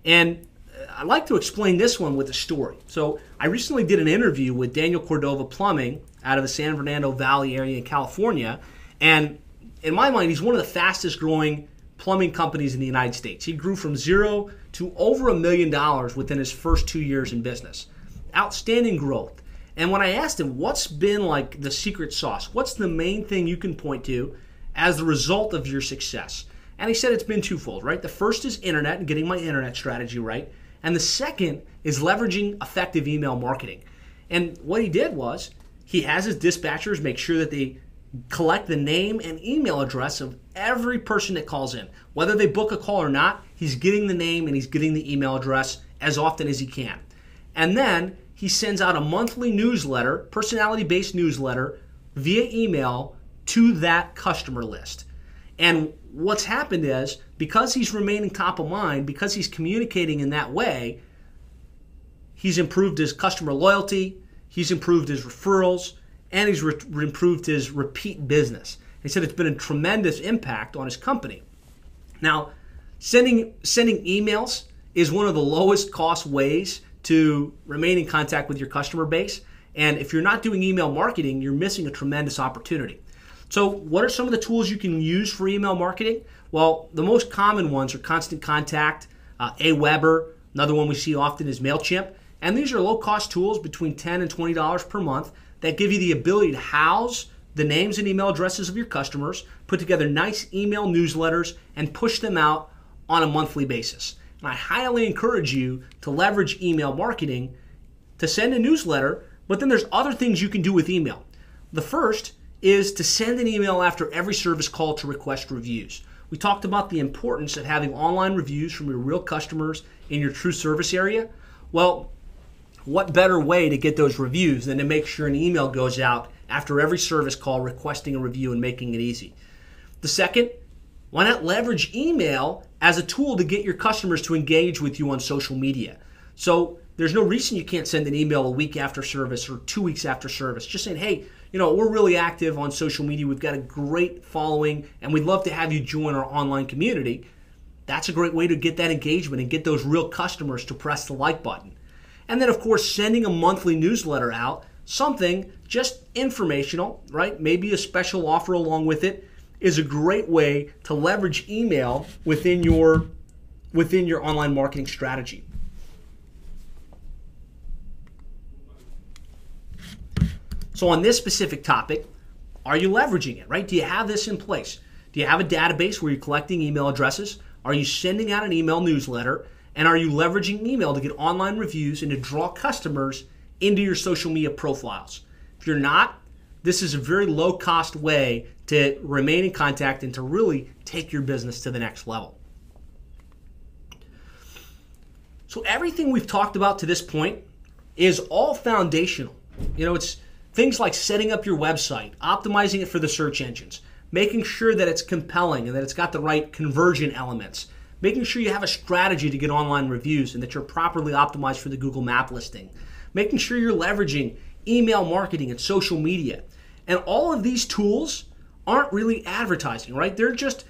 And I like to explain this one with a story. So I recently did an interview with Daniel Cordova Plumbing out of the San Fernando Valley area in California. And in my mind, he's one of the fastest growing plumbing companies in the United States. He grew from zero to over $1 million within his first 2 years in business. Outstanding growth. And when I asked him, what's been like the secret sauce? What's the main thing you can point to as the result of your success? And he said it's been twofold, right? The first is internet and getting my internet strategy right. And the second is leveraging effective email marketing. And what he did was he has his dispatchers make sure that they collect the name and email address of every person that calls in. Whether they book a call or not, he's getting the name and he's getting the email address as often as he can. And then he sends out a monthly newsletter, personality-based newsletter, via email to that customer list. And what's happened is, because he's remaining top of mind, because he's communicating in that way, he's improved his customer loyalty, he's improved his referrals, and he's improved his repeat business. He said it's been a tremendous impact on his company. Now, sending emails is one of the lowest cost ways to remain in contact with your customer base. And if you're not doing email marketing, you're missing a tremendous opportunity. So what are some of the tools you can use for email marketing? Well, the most common ones are Constant Contact, Aweber. Another one we see often is MailChimp. And these are low-cost tools between $10 and $20 per month that give you the ability to house the names and email addresses of your customers, put together nice email newsletters, and push them out on a monthly basis. And I highly encourage you to leverage email marketing to send a newsletter, but then there's other things you can do with email. The first is to send an email after every service call to request reviews. We talked about the importance of having online reviews from your real customers in your true service area. Well, what better way to get those reviews than to make sure an email goes out after every service call requesting a review and making it easy? The second, why not leverage email as a tool to get your customers to engage with you on social media? So there's no reason you can't send an email a week after service or 2 weeks after service, just saying, hey, we're really active on social media. We've got a great following, and we'd love to have you join our online community. That's a great way to get that engagement and get those real customers to press the like button. And then, of course, sending a monthly newsletter out, something just informational, right? Maybe a special offer along with it, is a great way to leverage email within your online marketing strategy. So on this specific topic, are you leveraging it, right? Do you have this in place? Do you have a database where you're collecting email addresses? Are you sending out an email newsletter? And are you leveraging email to get online reviews and to draw customers into your social media profiles? If you're not, this is a very low-cost way to remain in contact and to really take your business to the next level. So everything we've talked about to this point is all foundational. It's things like setting up your website, optimizing it for the search engines, making sure that it's compelling and that it's got the right conversion elements, making sure you have a strategy to get online reviews and that you're properly optimized for the Google Map listing, making sure you're leveraging email marketing and social media. And all of these tools aren't really advertising, right? They're just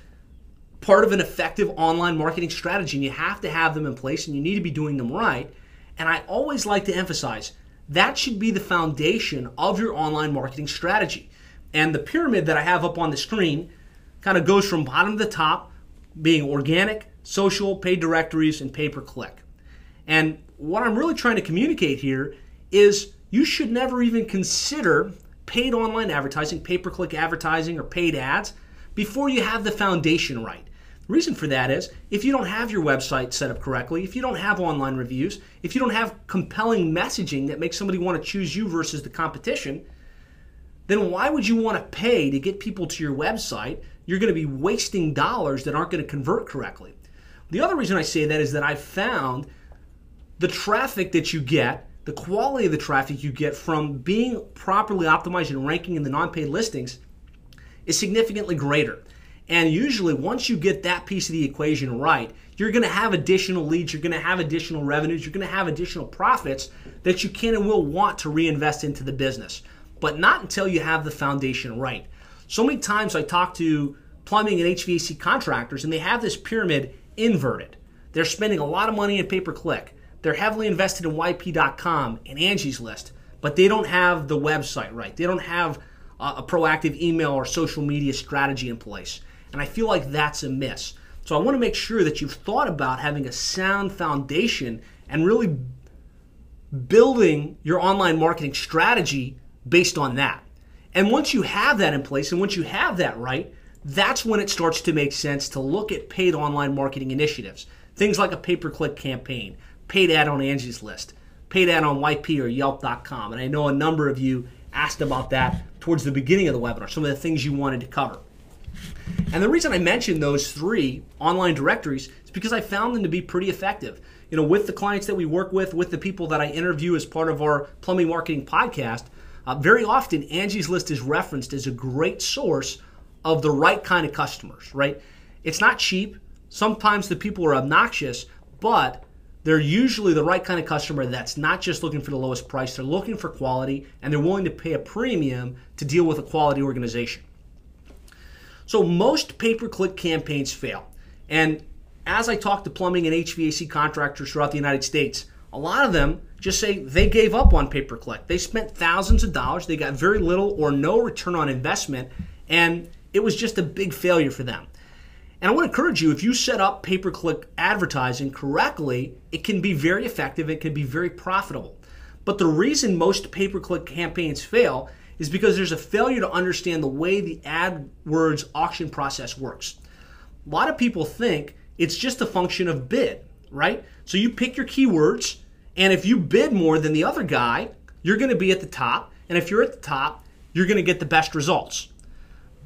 part of an effective online marketing strategy, and you have to have them in place and you need to be doing them right. And I always like to emphasize that should be the foundation of your online marketing strategy. And the pyramid that I have up on the screen kind of goes from bottom to the top, being organic, social, paid directories, and pay-per-click. And what I'm really trying to communicate here is you should never even consider paid online advertising, pay-per-click advertising, or paid ads before you have the foundation right. The reason for that is if you don't have your website set up correctly, if you don't have online reviews, if you don't have compelling messaging that makes somebody want to choose you versus the competition, then why would you want to pay to get people to your website? You're going to be wasting dollars that aren't going to convert correctly. The other reason I say that is that I've found the traffic that you get the quality of the traffic you get from being properly optimized and ranking in the non-paid listings is significantly greater. And usually once you get that piece of the equation right, you're going to have additional leads, you're going to have additional revenues, you're going to have additional profits that you can and will want to reinvest into the business, but not until you have the foundation right. So many times I talk to plumbing and HVAC contractors and they have this pyramid inverted. They're spending a lot of money in pay-per-click. They're heavily invested in YP.com and Angie's List, but they don't have the website right. They don't have a proactive email or social media strategy in place. And I feel like that's a miss. So I want to make sure that you've thought about having a sound foundation and really building your online marketing strategy based on that. And once you have that in place and once you have that right, that's when it starts to make sense to look at paid online marketing initiatives. Things like a pay-per-click campaign, paid ad on Angie's List, paid ad on YP or Yelp.com. And I know a number of you asked about that towards the beginning of the webinar, some of the things you wanted to cover. And the reason I mentioned those three online directories is because I found them to be pretty effective. You know, with the clients that we work with the people that I interview as part of our plumbing marketing podcast, very often Angie's List is referenced as a great source of the right kind of customers, right? It's not cheap. Sometimes the people are obnoxious, but they're usually the right kind of customer that's not just looking for the lowest price. They're looking for quality, and they're willing to pay a premium to deal with a quality organization. So most pay-per-click campaigns fail. And as I talk to plumbing and HVAC contractors throughout the United States, a lot of them just say they gave up on pay-per-click. They spent thousands of dollars. They got very little or no return on investment, and it was just a big failure for them. And I want to encourage you, if you set up pay-per-click advertising correctly, it can be very effective. It can be very profitable. But the reason most pay-per-click campaigns fail is because there's a failure to understand the way the AdWords auction process works. A lot of people think it's just a function of bid, right? So you pick your keywords, and if you bid more than the other guy, you're going to be at the top. And if you're at the top, you're going to get the best results.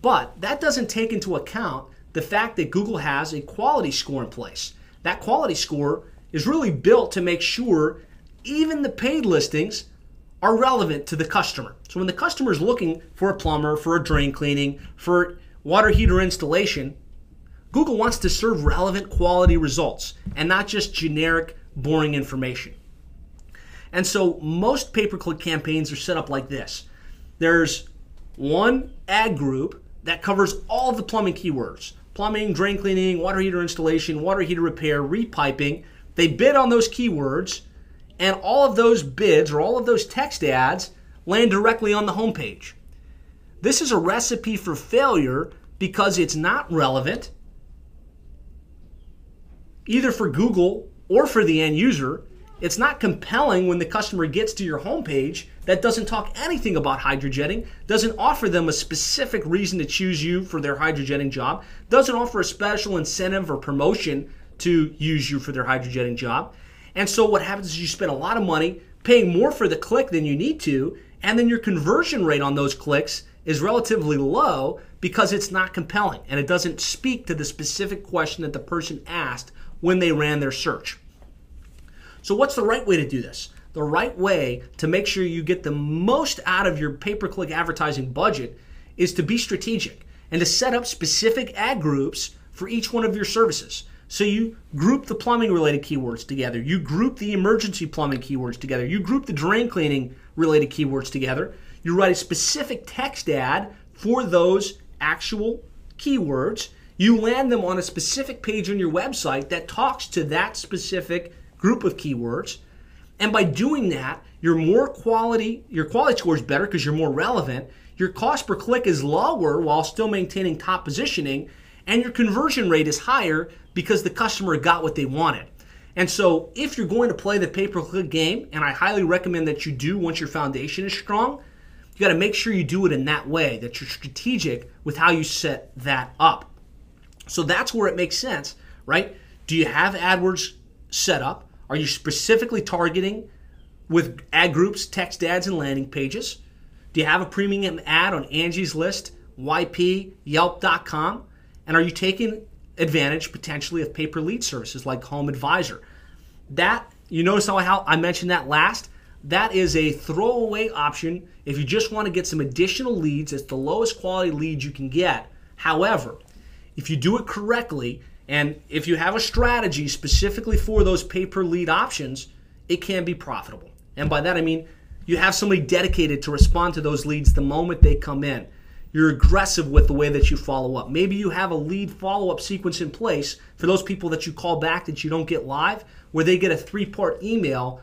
But that doesn't take into account the fact that Google has a quality score in place. That quality score is really built to make sure even the paid listings are relevant to the customer. So when the customer is looking for a plumber, for a drain cleaning, for water heater installation, Google wants to serve relevant quality results and not just generic, boring information. And so most pay-per-click campaigns are set up like this. There's one ad group that covers all of the plumbing keywords: plumbing, drain cleaning, water heater installation, water heater repair, repiping. They bid on those keywords, and all of those bids or all of those text ads land directly on the homepage. This is a recipe for failure because it's not relevant either for Google or for the end user. It's not compelling when the customer gets to your homepage that doesn't talk anything about hydrojetting, doesn't offer them a specific reason to choose you for their hydrojetting job, doesn't offer a special incentive or promotion to use you for their hydrojetting job. And so what happens is you spend a lot of money paying more for the click than you need to, and then your conversion rate on those clicks is relatively low because it's not compelling and it doesn't speak to the specific question that the person asked when they ran their search. So what's the right way to do this? The right way to make sure you get the most out of your pay-per-click advertising budget is to be strategic and to set up specific ad groups for each one of your services. So you group the plumbing related keywords together. You group the emergency plumbing keywords together. You group the drain cleaning related keywords together. You write a specific text ad for those actual keywords. You land them on a specific page on your website that talks to that specific group of keywords. And by doing that, your quality score is better because you're more relevant. Your cost per click is lower while still maintaining top positioning. And your conversion rate is higher because the customer got what they wanted. And so if you're going to play the pay-per-click game, and I highly recommend that you do once your foundation is strong, you got to make sure you do it in that way, that you're strategic with how you set that up. So that's where it makes sense, right? Do you have AdWords set up? Are you specifically targeting with ad groups, text ads, and landing pages? Do you have a premium ad on Angie's List, YP, Yelp.com? And are you taking advantage potentially of pay-per-lead services like Home Advisor? That, you notice how I mentioned that last? that is a throwaway option if you just want to get some additional leads. It's the lowest quality leads you can get. However, if you do it correctly, and if you have a strategy specifically for those pay-per-lead options, it can be profitable. And by that I mean you have somebody dedicated to respond to those leads the moment they come in. You're aggressive with the way that you follow up. Maybe you have a lead follow-up sequence in place for those people that you call back that you don't get live, where they get a 3-part email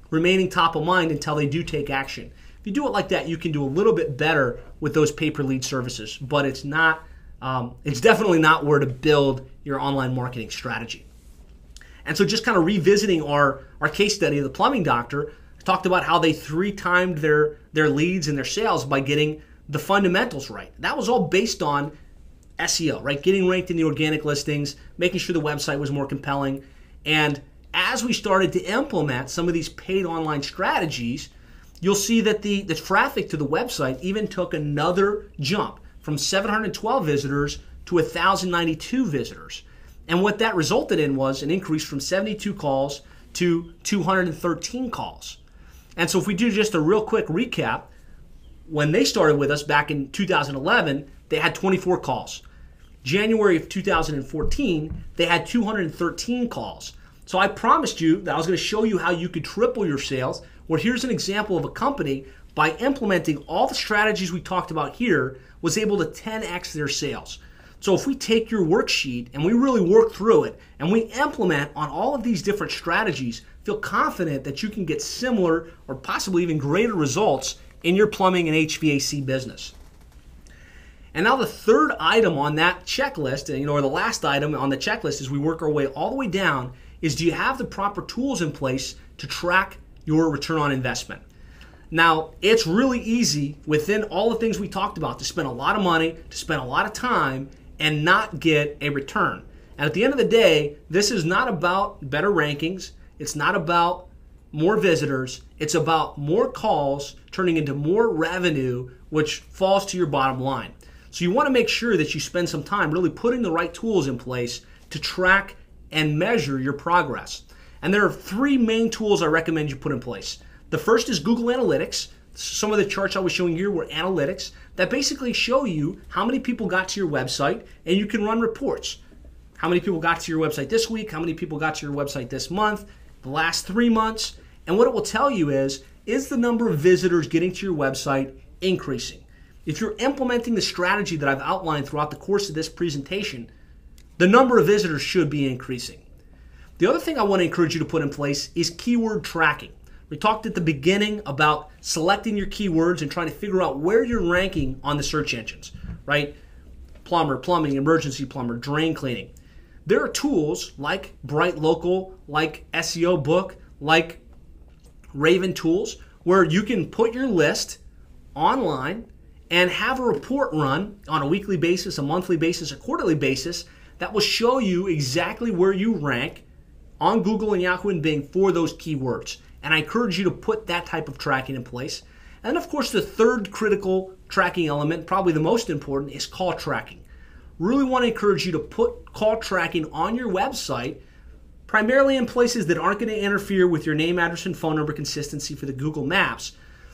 remaining top of mind until they do take action. If you do it like that, you can do a little bit better with those pay-per-lead services, but it's definitely not where to build your online marketing strategy. And so just kind of revisiting our case study of the plumbing doctor, talked about how they 3-timed their leads and their sales by getting the fundamentals right. That was all based on SEO, right? Getting ranked in the organic listings, making sure the website was more compelling. And as we started to implement some of these paid online strategies, you'll see that the traffic to the website even took another jump from 712 visitors to 1,092 visitors. And what that resulted in was an increase from 72 calls to 213 calls. And so if we do just a real quick recap, when they started with us back in 2011, they had 24 calls. January of 2014, they had 213 calls. So I promised you that I was going to show you how you could triple your sales. Well, here's an example of a company, by implementing all the strategies we talked about here, was able to 10x their sales. So if we take your worksheet and we really work through it and we implement on all of these different strategies, feel confident that you can get similar or possibly even greater results in your plumbing and HVAC business. And now the third item on that checklist, or the last item on the checklist as we work our way all the way down, is do you have the proper tools in place to track your return on investment? Now, it's really easy within all the things we talked about to spend a lot of money, to spend a lot of time, and not get a return. And at the end of the day, this is not about better rankings. It's not about more visitors. It's about more calls turning into more revenue, which falls to your bottom line. So you want to make sure that you spend some time really putting the right tools in place to track and measure your progress. And there are 3 main tools I recommend you put in place. The first is Google Analytics. Some of the charts I was showing here were analytics that basically show you how many people got to your website, and you can run reports. How many people got to your website this week? How many people got to your website this month? The last 3 months? And what it will tell you is the number of visitors getting to your website increasing? If you're implementing the strategy that I've outlined throughout the course of this presentation, the number of visitors should be increasing. The other thing I want to encourage you to put in place is keyword tracking. We talked at the beginning about selecting your keywords and trying to figure out where you're ranking on the search engines, right? Plumber, plumbing, emergency plumber, drain cleaning. There are tools like Bright Local, like SEO Book, like Raven Tools, where you can put your list online and have a report run on a weekly basis, a monthly basis, a quarterly basis that will show you exactly where you rank on Google and Yahoo and Bing for those keywords. And I encourage you to put that type of tracking in place. And of course, the third critical tracking element, probably the most important, is call tracking. Really want to encourage you to put call tracking on your website, primarily in places that aren't going to interfere with your name, address, and phone number consistency for the Google Maps,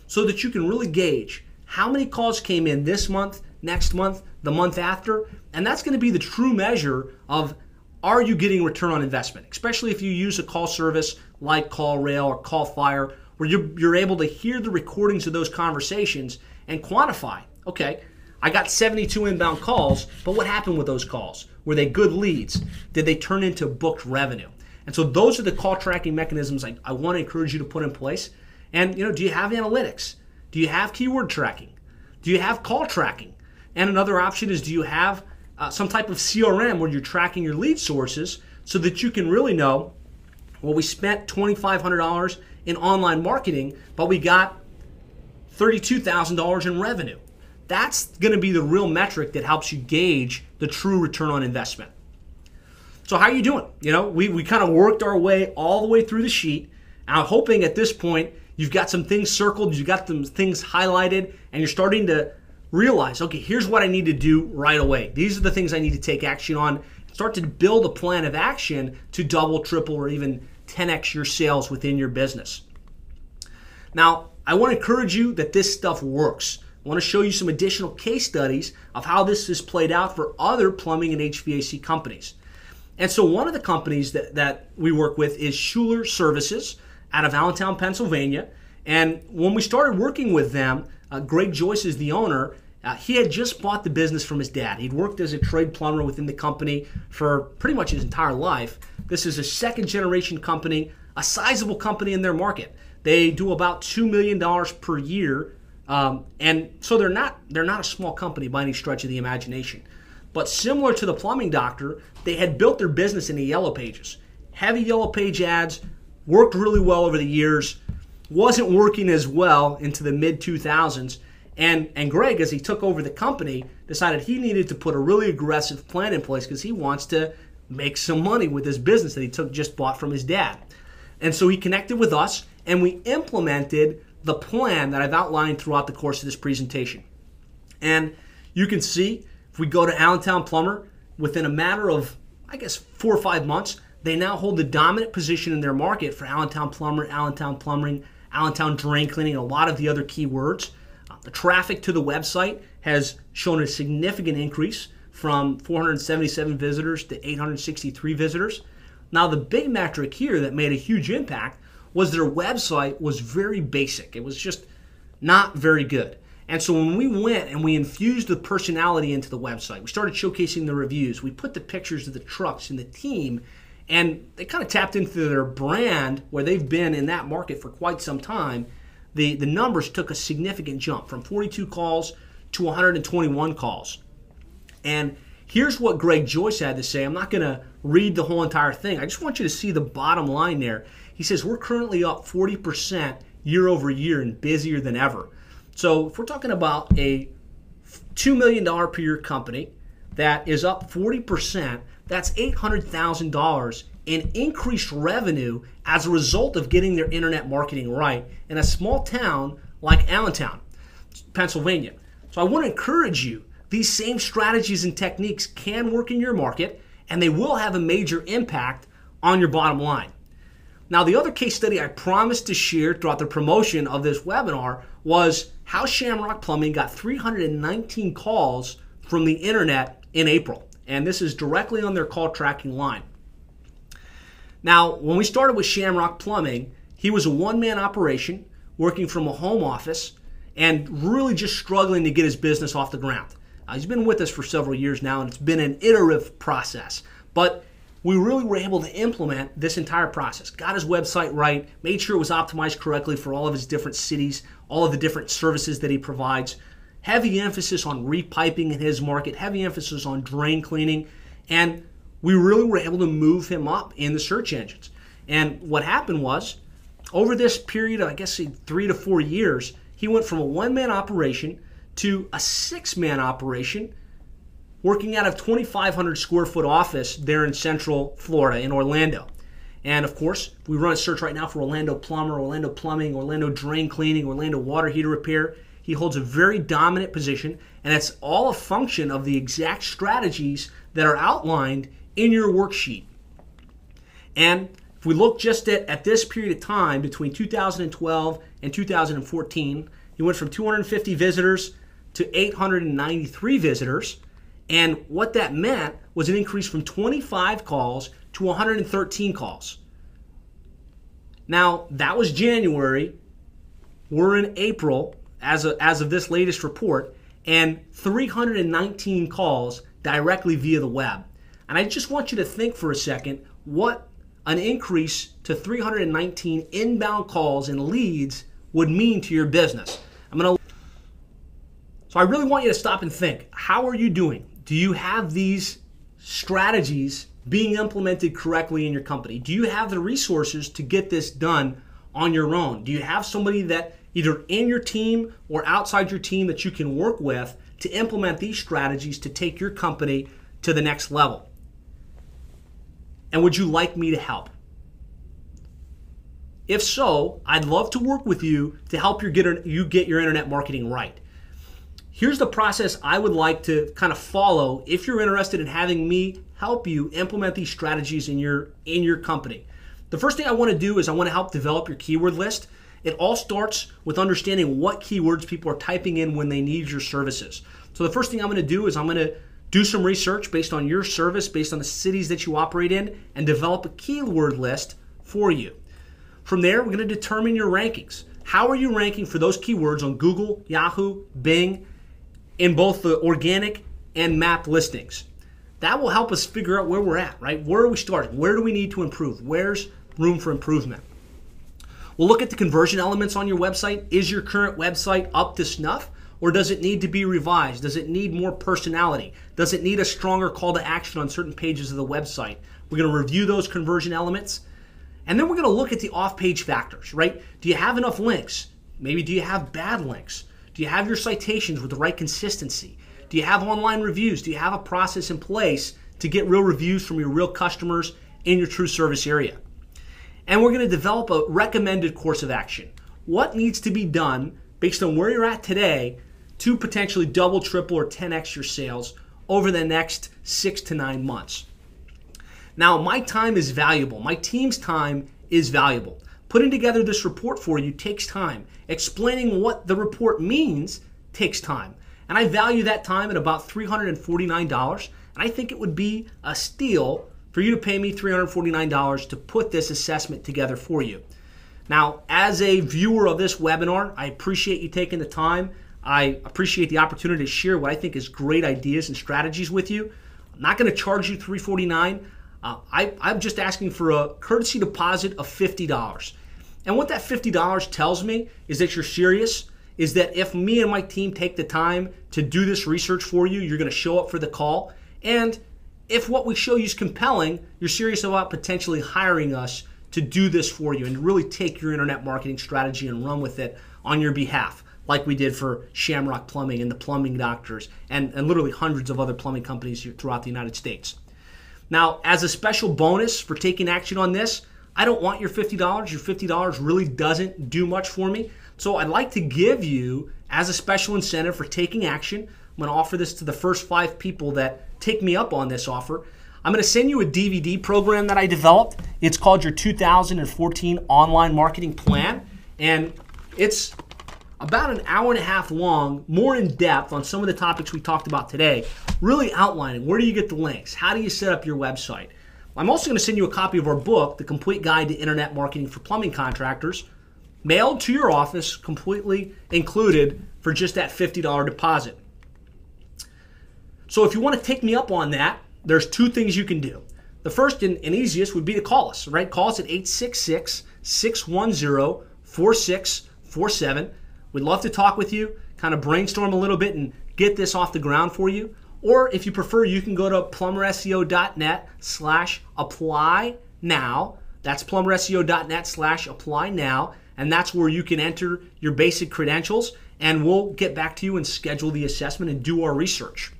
so that you can really gauge how many calls came in this month, next month, the month after. And that's going to be the true measure of, are you getting return on investment? Especially if you use a call service like CallRail or CallFire, where you're able to hear the recordings of those conversations and quantify, okay, I got 72 inbound calls, but what happened with those calls? Were they good leads? Did they turn into booked revenue? And so those are the call tracking mechanisms I want to encourage you to put in place. And do you have analytics? Do you have keyword tracking? Do you have call tracking? And another option is, do you have some type of CRM where you're tracking your lead sources so that you can really know, well, we spent $2,500 in online marketing, but we got $32,000 in revenue. That's going to be the real metric that helps you gauge the true return on investment. So how are you doing? We kind of worked our way all the way through the sheet. And I'm hoping at this point you've got some things circled, you've got some things highlighted, and you're starting to realize, okay, here's what I need to do right away. These are the things I need to take action on. Start to build a plan of action to double, triple, or even 10x your sales within your business. Now, I want to encourage you that this stuff works. I want to show you some additional case studies of how this has played out for other plumbing and HVAC companies. And so one of the companies that we work with is Schuler Services out of Allentown, Pennsylvania. And when we started working with them, Greg Joyce is the owner. He had just bought the business from his dad. He'd worked as a trade plumber within the company for pretty much his entire life. This is a second generation company, a sizable company in their market. They do about $2 million per year. And so they're not a small company by any stretch of the imagination. But similar to the plumbing doctor, they had built their business in the yellow pages. Heavy yellow page ads, worked really well over the years, wasn't working as well into the mid-2000s. And Greg, as he took over the company, decided he needed to put a really aggressive plan in place because he wants to make some money with this business that he just bought from his dad. And so he connected with us, and we implemented the plan that I've outlined throughout the course of this presentation. And you can see, if we go to Allentown Plumber, within a matter of, I guess, 4 or 5 months, they now hold the dominant position in their market for Allentown Plumber, Allentown Plumbing, Allentown Drain Cleaning, a lot of the other keywords. The traffic to the website has shown a significant increase from 477 visitors to 863 visitors. Now, the big metric here that made a huge impact was their website was very basic. It was just not very good. And so when we went and we infused the personality into the website, we started showcasing the reviews, we put the pictures of the trucks and the team, and they kind of tapped into their brand where they've been in that market for quite some time. The numbers took a significant jump from 42 calls to 121 calls. And here's what Greg Joyce had to say. I'm not going to read the whole entire thing. I just want you to see the bottom line there. He says, we're currently up 40% year over year and busier than ever. So if we're talking about a $2 million per year company that is up 40%, that's $800,000 in increased revenue as a result of getting their internet marketing right in a small town like Allentown, Pennsylvania. So I want to encourage you, these same strategies and techniques can work in your market, and they will have a major impact on your bottom line. Now, the other case study I promised to share throughout the promotion of this webinar was how Shamrock Plumbing got 319 calls from the internet in April. And this is directly on their call tracking line. Now, when we started with Shamrock Plumbing, he was a one-man operation working from a home office and really just struggling to get his business off the ground. He's been with us for several years now, and it's been an iterative process. But we really were able to implement this entire process, got his website right, made sure it was optimized correctly for all of his different cities, all of the different services that he provides, heavy emphasis on repiping in his market, heavy emphasis on drain cleaning, and we really were able to move him up in the search engines. And what happened was, over this period of, I guess, 3 to 4 years, he went from a one-man operation to a 6-man operation, working out of 2,500 square foot office there in Central Florida in Orlando. And of course, we run a search right now for Orlando Plumber, Orlando Plumbing, Orlando Drain Cleaning, Orlando Water Heater Repair. He holds a very dominant position, and it's all a function of the exact strategies that are outlined in your worksheet. And if we look just at this period of time between 2012 and 2014, he went from 250 visitors to 893 visitors. And what that meant was an increase from 25 calls to 113 calls. Now, that was January. We're in April as of this latest report, and 319 calls directly via the web. And I just want you to think for a second what an increase to 319 inbound calls and leads would mean to your business. So I really want you to stop and think. How are you doing? Do you have these strategies being implemented correctly in your company? Do you have the resources to get this done on your own? Do you have somebody that either in your team or outside your team that you can work with to implement these strategies to take your company to the next level? And would you like me to help? If so, I'd love to work with you to help you get your internet marketing right. Here's the process I would like to kind of follow if you're interested in having me help you implement these strategies in your company. The first thing I want to do is I want to help develop your keyword list. It all starts with understanding what keywords people are typing in when they need your services. So the first thing I'm going to do is I'm going to do some research based on your service, based on the cities that you operate in, and develop a keyword list for you. From there, we're going to determine your rankings. How are you ranking for those keywords on Google, Yahoo, Bing, in both the organic and map listings? That will help us figure out where we're at, right? Where are we starting? Where do we need to improve? Where's room for improvement? We'll look at the conversion elements on your website. Is your current website up to snuff, or does it need to be revised? Does it need more personality? Does it need a stronger call to action on certain pages of the website? We're going to review those conversion elements. And then we're going to look at the off-page factors, right? Do you have enough links? Maybe do you have bad links? Do you have your citations with the right consistency? Do you have online reviews? Do you have a process in place to get real reviews from your real customers in your true service area? And we're going to develop a recommended course of action. What needs to be done based on where you're at today to potentially double, triple, or 10x your sales over the next 6 to 9 months? Now, my time is valuable. My team's time is valuable. Putting together this report for you takes time. Explaining what the report means takes time. And I value that time at about $349. And I think it would be a steal for you to pay me $349 to put this assessment together for you. Now, as a viewer of this webinar, I appreciate you taking the time. I appreciate the opportunity to share what I think is great ideas and strategies with you. I'm not going to charge you $349. I'm just asking for a courtesy deposit of $50. And what that $50 tells me is that you're serious, is that if me and my team take the time to do this research for you, you're going to show up for the call. And if what we show you is compelling, you're serious about potentially hiring us to do this for you and really take your internet marketing strategy and run with it on your behalf, like we did for Shamrock Plumbing and the Plumbing Doctors and literally hundreds of other plumbing companies throughout the United States. Now, as a special bonus for taking action on this, I don't want your $50. Your $50 really doesn't do much for me. So I'd like to give you, as a special incentive for taking action, I'm going to offer this to the first 5 people that take me up on this offer. I'm going to send you a DVD program that I developed. It's called your 2014 Online Marketing Plan. And it's about an hour and a half long, more in depth on some of the topics we talked about today, really outlining where do you get the links, how do you set up your website. I'm also going to send you a copy of our book, The Complete Guide to Internet Marketing for Plumbing Contractors, mailed to your office, completely included for just that $50 deposit. So if you want to take me up on that, there's 2 things you can do. The first and easiest would be to call us, right? Call us at 866-610-4647. We'd love to talk with you, kind of brainstorm a little bit and get this off the ground for you. Or if you prefer, you can go to plumberseo.net/apply now. That's plumberseo.net/apply now. And that's where you can enter your basic credentials, and we'll get back to you and schedule the assessment and do our research.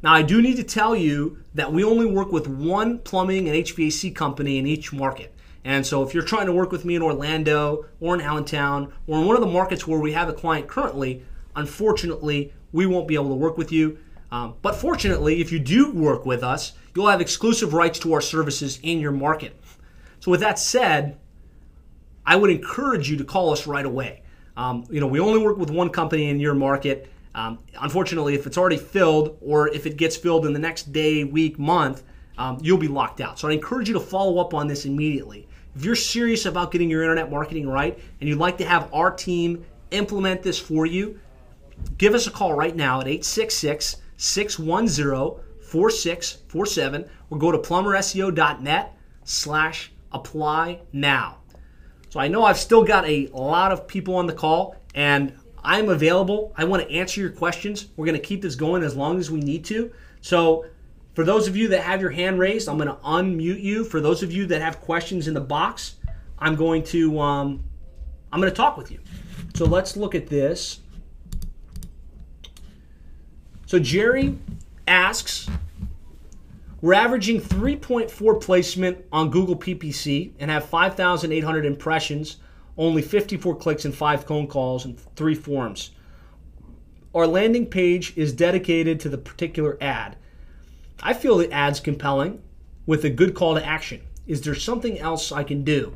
Now, I do need to tell you that we only work with one plumbing and HVAC company in each market. And so if you're trying to work with me in Orlando or in Allentown or in one of the markets where we have a client currently, unfortunately, we won't be able to work with you. But fortunately, if you do work with us, you'll have exclusive rights to our services in your market. So with that said, I would encourage you to call us right away. We only work with one company in your market. Unfortunately, if it's already filled or if it gets filled in the next day, week, month, you'll be locked out. So I encourage you to follow up on this immediately. If you're serious about getting your internet marketing right and you'd like to have our team implement this for you, give us a call right now at 866-610-4647 or go to plumberseo.net/apply now. So I know I've still got a lot of people on the call and I'm available. I want to answer your questions. We're going to keep this going as long as we need to. So for those of you that have your hand raised, I'm going to unmute you. For those of you that have questions in the box, I'm going to talk with you. So let's look at this. So Jerry asks, we're averaging 3.4 placement on Google PPC and have 5,800 impressions, only 54 clicks and 5 phone calls and 3 forums. Our landing page is dedicated to the particular ad. I feel the ad's compelling with a good call to action. Is there something else I can do?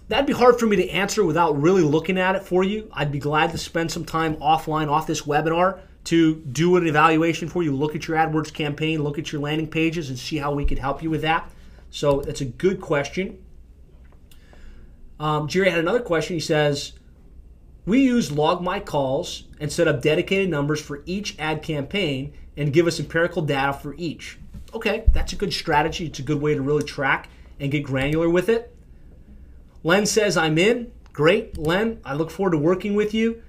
That'd be hard for me to answer without really looking at it for you. I'd be glad to spend some time offline off this webinar to do an evaluation for you, look at your AdWords campaign, look at your landing pages, and see how we could help you with that. So that's a good question. Jerry had another question. He says, we use Log My Calls and set up dedicated numbers for each ad campaign and give us empirical data for each. Okay, that's a good strategy. It's a good way to really track and get granular with it. Len says, I'm in. Great, Len. I look forward to working with you.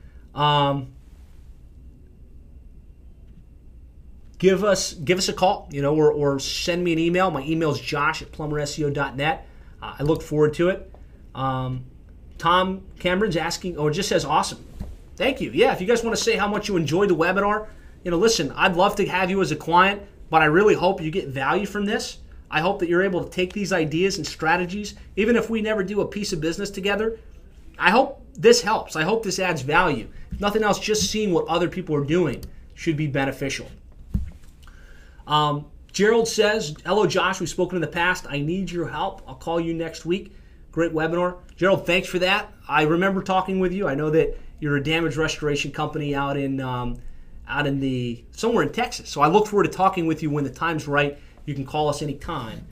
Give us a call, or send me an email. My email is josh@plumberseo.net. I look forward to it. Tom Cameron's asking, it just says awesome. Thank you. Yeah, if you guys want to say how much you enjoyed the webinar, listen, I'd love to have you as a client, but I really hope you get value from this. I hope that you're able to take these ideas and strategies, even if we never do a piece of business together. I hope this helps. I hope this adds value. If nothing else, just seeing what other people are doing should be beneficial. Gerald says, hello, Josh. We've spoken in the past. I need your help. I'll call you next week. Great webinar. Gerald, thanks for that. I remember talking with you. I know that you're a damage restoration company out in somewhere in Texas. So I look forward to talking with you when the time's right. You can call us anytime.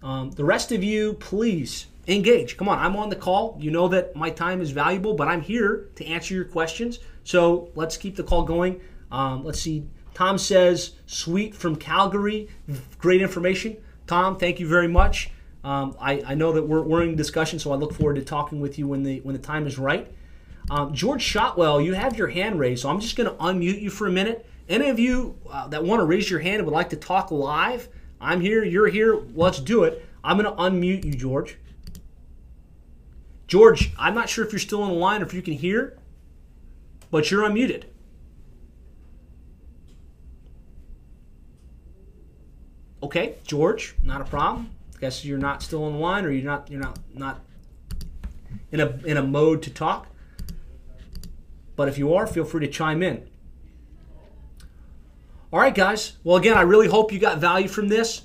The rest of you, please engage. Come on, I'm on the call. You know that my time is valuable, but I'm here to answer your questions. So let's keep the call going. Let's see. Tom says, sweet from Calgary. Great information. Tom, thank you very much. I know that we're in discussion, so I look forward to talking with you when the time is right. George Shotwell, you have your hand raised, so I'm just going to unmute you for a minute. Any of you that want to raise your hand and would like to talk live, I'm here, you're here, let's do it. I'm going to unmute you, George. George, I'm not sure if you're still on the line or if you can hear, but you're unmuted. Okay, George, not a problem. I guess you're not still on the line, or you're not in a mode to talk. But if you are, feel free to chime in. All right, guys. Well, again, I really hope you got value from this.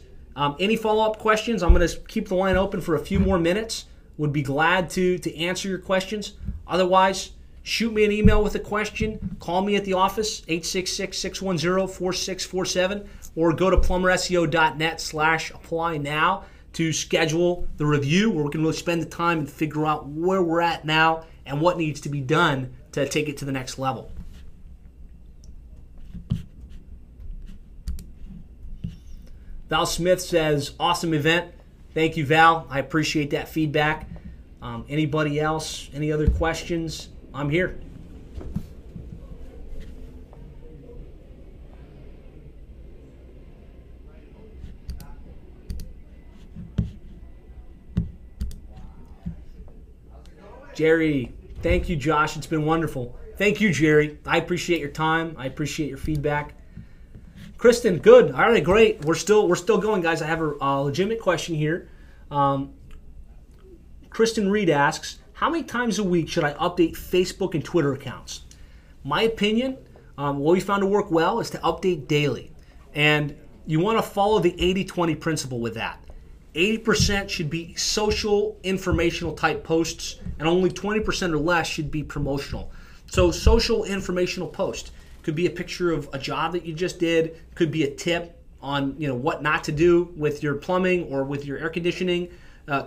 Any follow-up questions? I'm going to keep the line open for a few more minutes. Would be glad to answer your questions. Otherwise, shoot me an email with a question. Call me at the office, 866-610-4647, or go to plumberseo.net/apply now to schedule the review where we can really spend the time and figure out where we're at now and what needs to be done to take it to the next level. Val Smith says, awesome event. Thank you, Val. I appreciate that feedback. Anybody else? Any other questions? I'm here. Jerry, thank you, Josh. It's been wonderful. Thank you, Jerry. I appreciate your time. I appreciate your feedback. Kristen, good. All right, great. We're still going, guys. I have a legitimate question here. Kristen Reed asks, how many times a week should I update Facebook and Twitter accounts? My opinion, what we found to work well is to update daily. And you want to follow the 80-20 principle with that. 80% should be social, informational type posts, and only 20% or less should be promotional. So social, informational post could be a picture of a job that you just did, could be a tip on what not to do with your plumbing or with your air conditioning,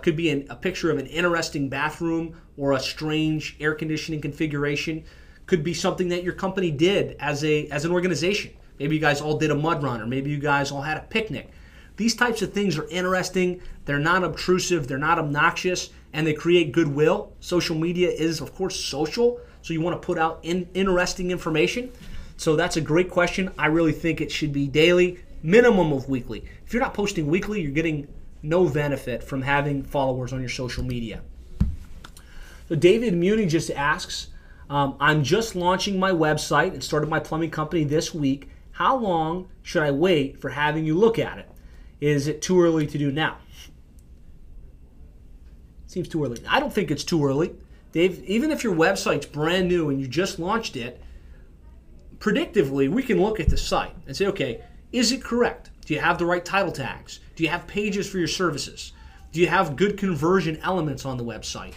could be a picture of an interesting bathroom or a strange air conditioning configuration, could be something that your company did as an organization. Maybe you guys all did a mud run, or maybe you guys all had a picnic. These types of things are interesting, they're not obtrusive, they're not obnoxious, and they create goodwill. Social media is, of course, social, so you want to put out interesting information. So that's a great question. I really think it should be daily, minimum of weekly. If you're not posting weekly, you're getting no benefit from having followers on your social media. So David Muni just asks, I'm just launching my website and started my plumbing company this week. How long should I wait for having you look at it? Is it too early to do now? Seems too early. I don't think it's too early. Dave, even if your website's brand new and you just launched it, predictively, we can look at the site and say, okay, is it correct? Do you have the right title tags? Do you have pages for your services? Do you have good conversion elements on the website?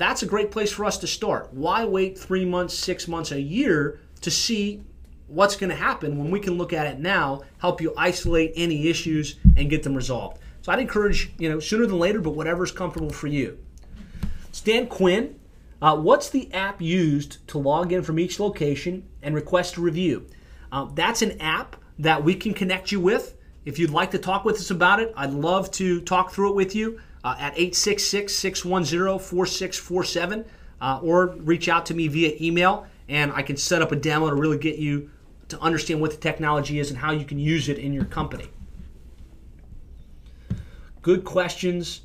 that's a great place for us to start. Why wait 3 months, 6 months, a year to see what's going to happen when we can look at it now, help you isolate any issues and get them resolved? So I'd encourage, sooner than later, but whatever's comfortable for you. Stan Quinn, what's the app used to log in from each location and request a review? That's an app that we can connect you with. If you'd like to talk with us about it, I'd love to talk through it with you at 866-610-4647 or reach out to me via email, and I can set up a demo to really get you to understand what the technology is and how you can use it in your company. Good questions.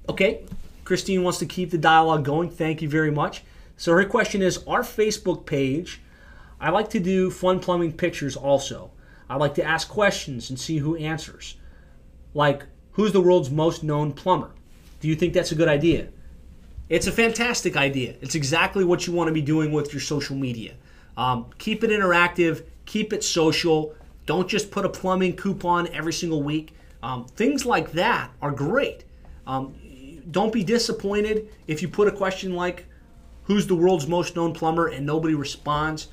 Okay, Christine wants to keep the dialogue going. Thank you very much. So her question is, our Facebook page, I like to do fun plumbing pictures also. I like to ask questions and see who answers. Like, who's the world's most known plumber? Do you think that's a good idea? It's a fantastic idea. It's exactly what you want to be doing with your social media. Keep it interactive, keep it social. Don't just put a plumbing coupon every single week. Things like that are great. Don't be disappointed if you put a question like, who's the world's most known plumber, and nobody responds.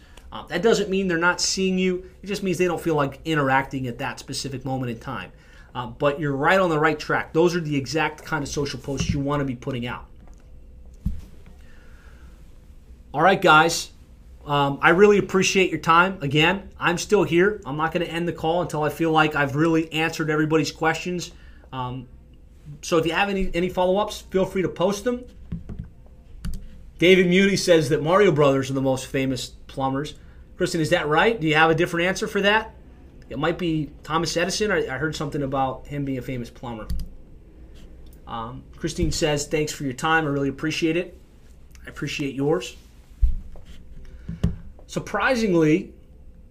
That doesn't mean they're not seeing you. It just means they don't feel like interacting at that specific moment in time. But you're right on the right track. Those are the exact kind of social posts you want to be putting out. All right, guys. I really appreciate your time. Again, I'm still here. I'm not going to end the call until I feel like I've really answered everybody's questions. So if you have any follow-ups, feel free to post them. David Muty says that Mario Brothers are the most famous plumbers. Kristen, is that right? Do you have a different answer for that? It might be Thomas Edison. I heard something about him being a famous plumber. Christine says, thanks for your time. I really appreciate it. I appreciate yours. Surprisingly,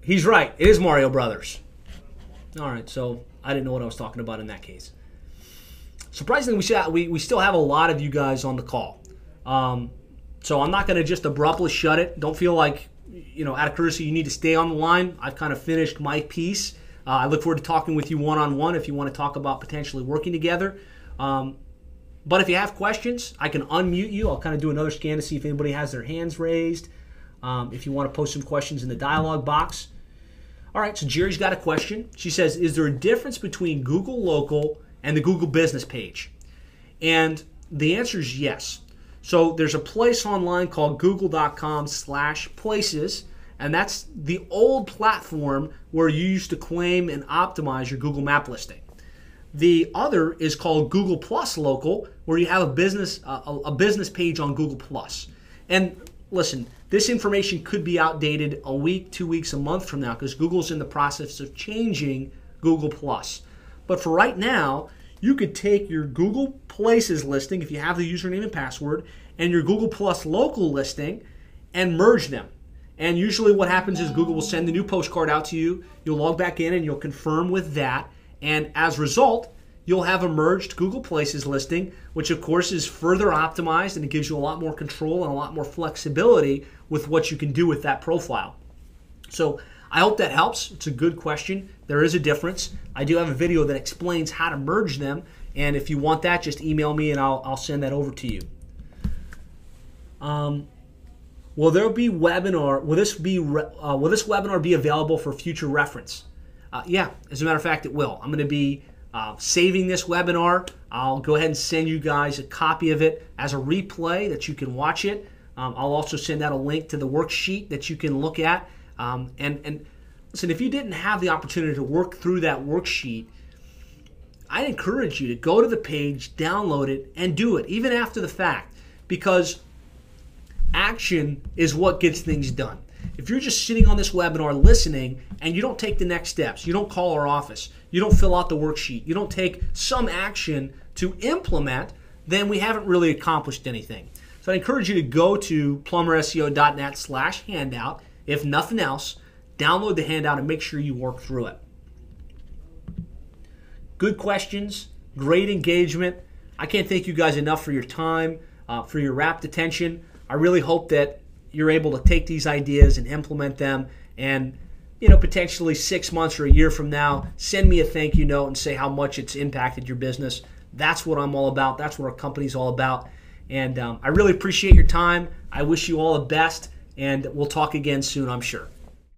he's right. It is Mario Brothers. All right, so I didn't know what I was talking about in that case. Surprisingly, we still have a lot of you guys on the call. So I'm not going to just abruptly shut it. Don't feel like, out of courtesy, you need to stay on the line. I've kind of finished my piece. I look forward to talking with you one-on-one if you want to talk about potentially working together. But if you have questions, I can unmute you. I'll kind of do another scan to see if anybody has their hands raised. If you want to post some questions in the dialog box. All right, so Jerry's got a question. She says, is there a difference between Google Local and the Google Business page? And the answer is yes. So there's a place online called google.com/places, and that's the old platform where you used to claim and optimize your Google Map listing. The other is called Google Plus Local, where you have a business page on Google Plus. And listen, this information could be outdated a week, 2 weeks, a month from now, because Google's in the process of changing Google Plus. But for right now, you could take your Google Places listing, if you have the username and password, and your Google Plus Local listing and merge them. And usually what happens is Google will send the new postcard out to you. You'll log back in and you'll confirm with that. And as a result, you'll have a merged Google Places listing, which of course is further optimized, and it gives you a lot more control and a lot more flexibility with what you can do with that profile. So I hope that helps. It's a good question. There is a difference. I do have a video that explains how to merge them, and if you want that, just email me and I'll send that over to you. Will there be webinar? Will this webinar be available for future reference? Yeah, as a matter of fact, it will. I'm going to be saving this webinar. I'll go ahead and send you guys a copy of it as a replay that you can watch it. I'll also send out a link to the worksheet that you can look at. And listen, if you didn't have the opportunity to work through that worksheet, I'd encourage you to go to the page, download it, and do it, even after the fact, because action is what gets things done. If you're just sitting on this webinar listening and you don't take the next steps, you don't call our office, you don't fill out the worksheet, you don't take some action to implement, then we haven't really accomplished anything. So I encourage you to go to plumberseo.net/handout. If nothing else, download the handout and make sure you work through it. Good questions, great engagement. I can't thank you guys enough for your time, for your rapt attention. I really hope that you're able to take these ideas and implement them, and potentially 6 months or a year from now, send me a thank you note and say how much it's impacted your business. That's what I'm all about. That's what our company's all about. And I really appreciate your time. I wish you all the best, and we'll talk again soon, I'm sure.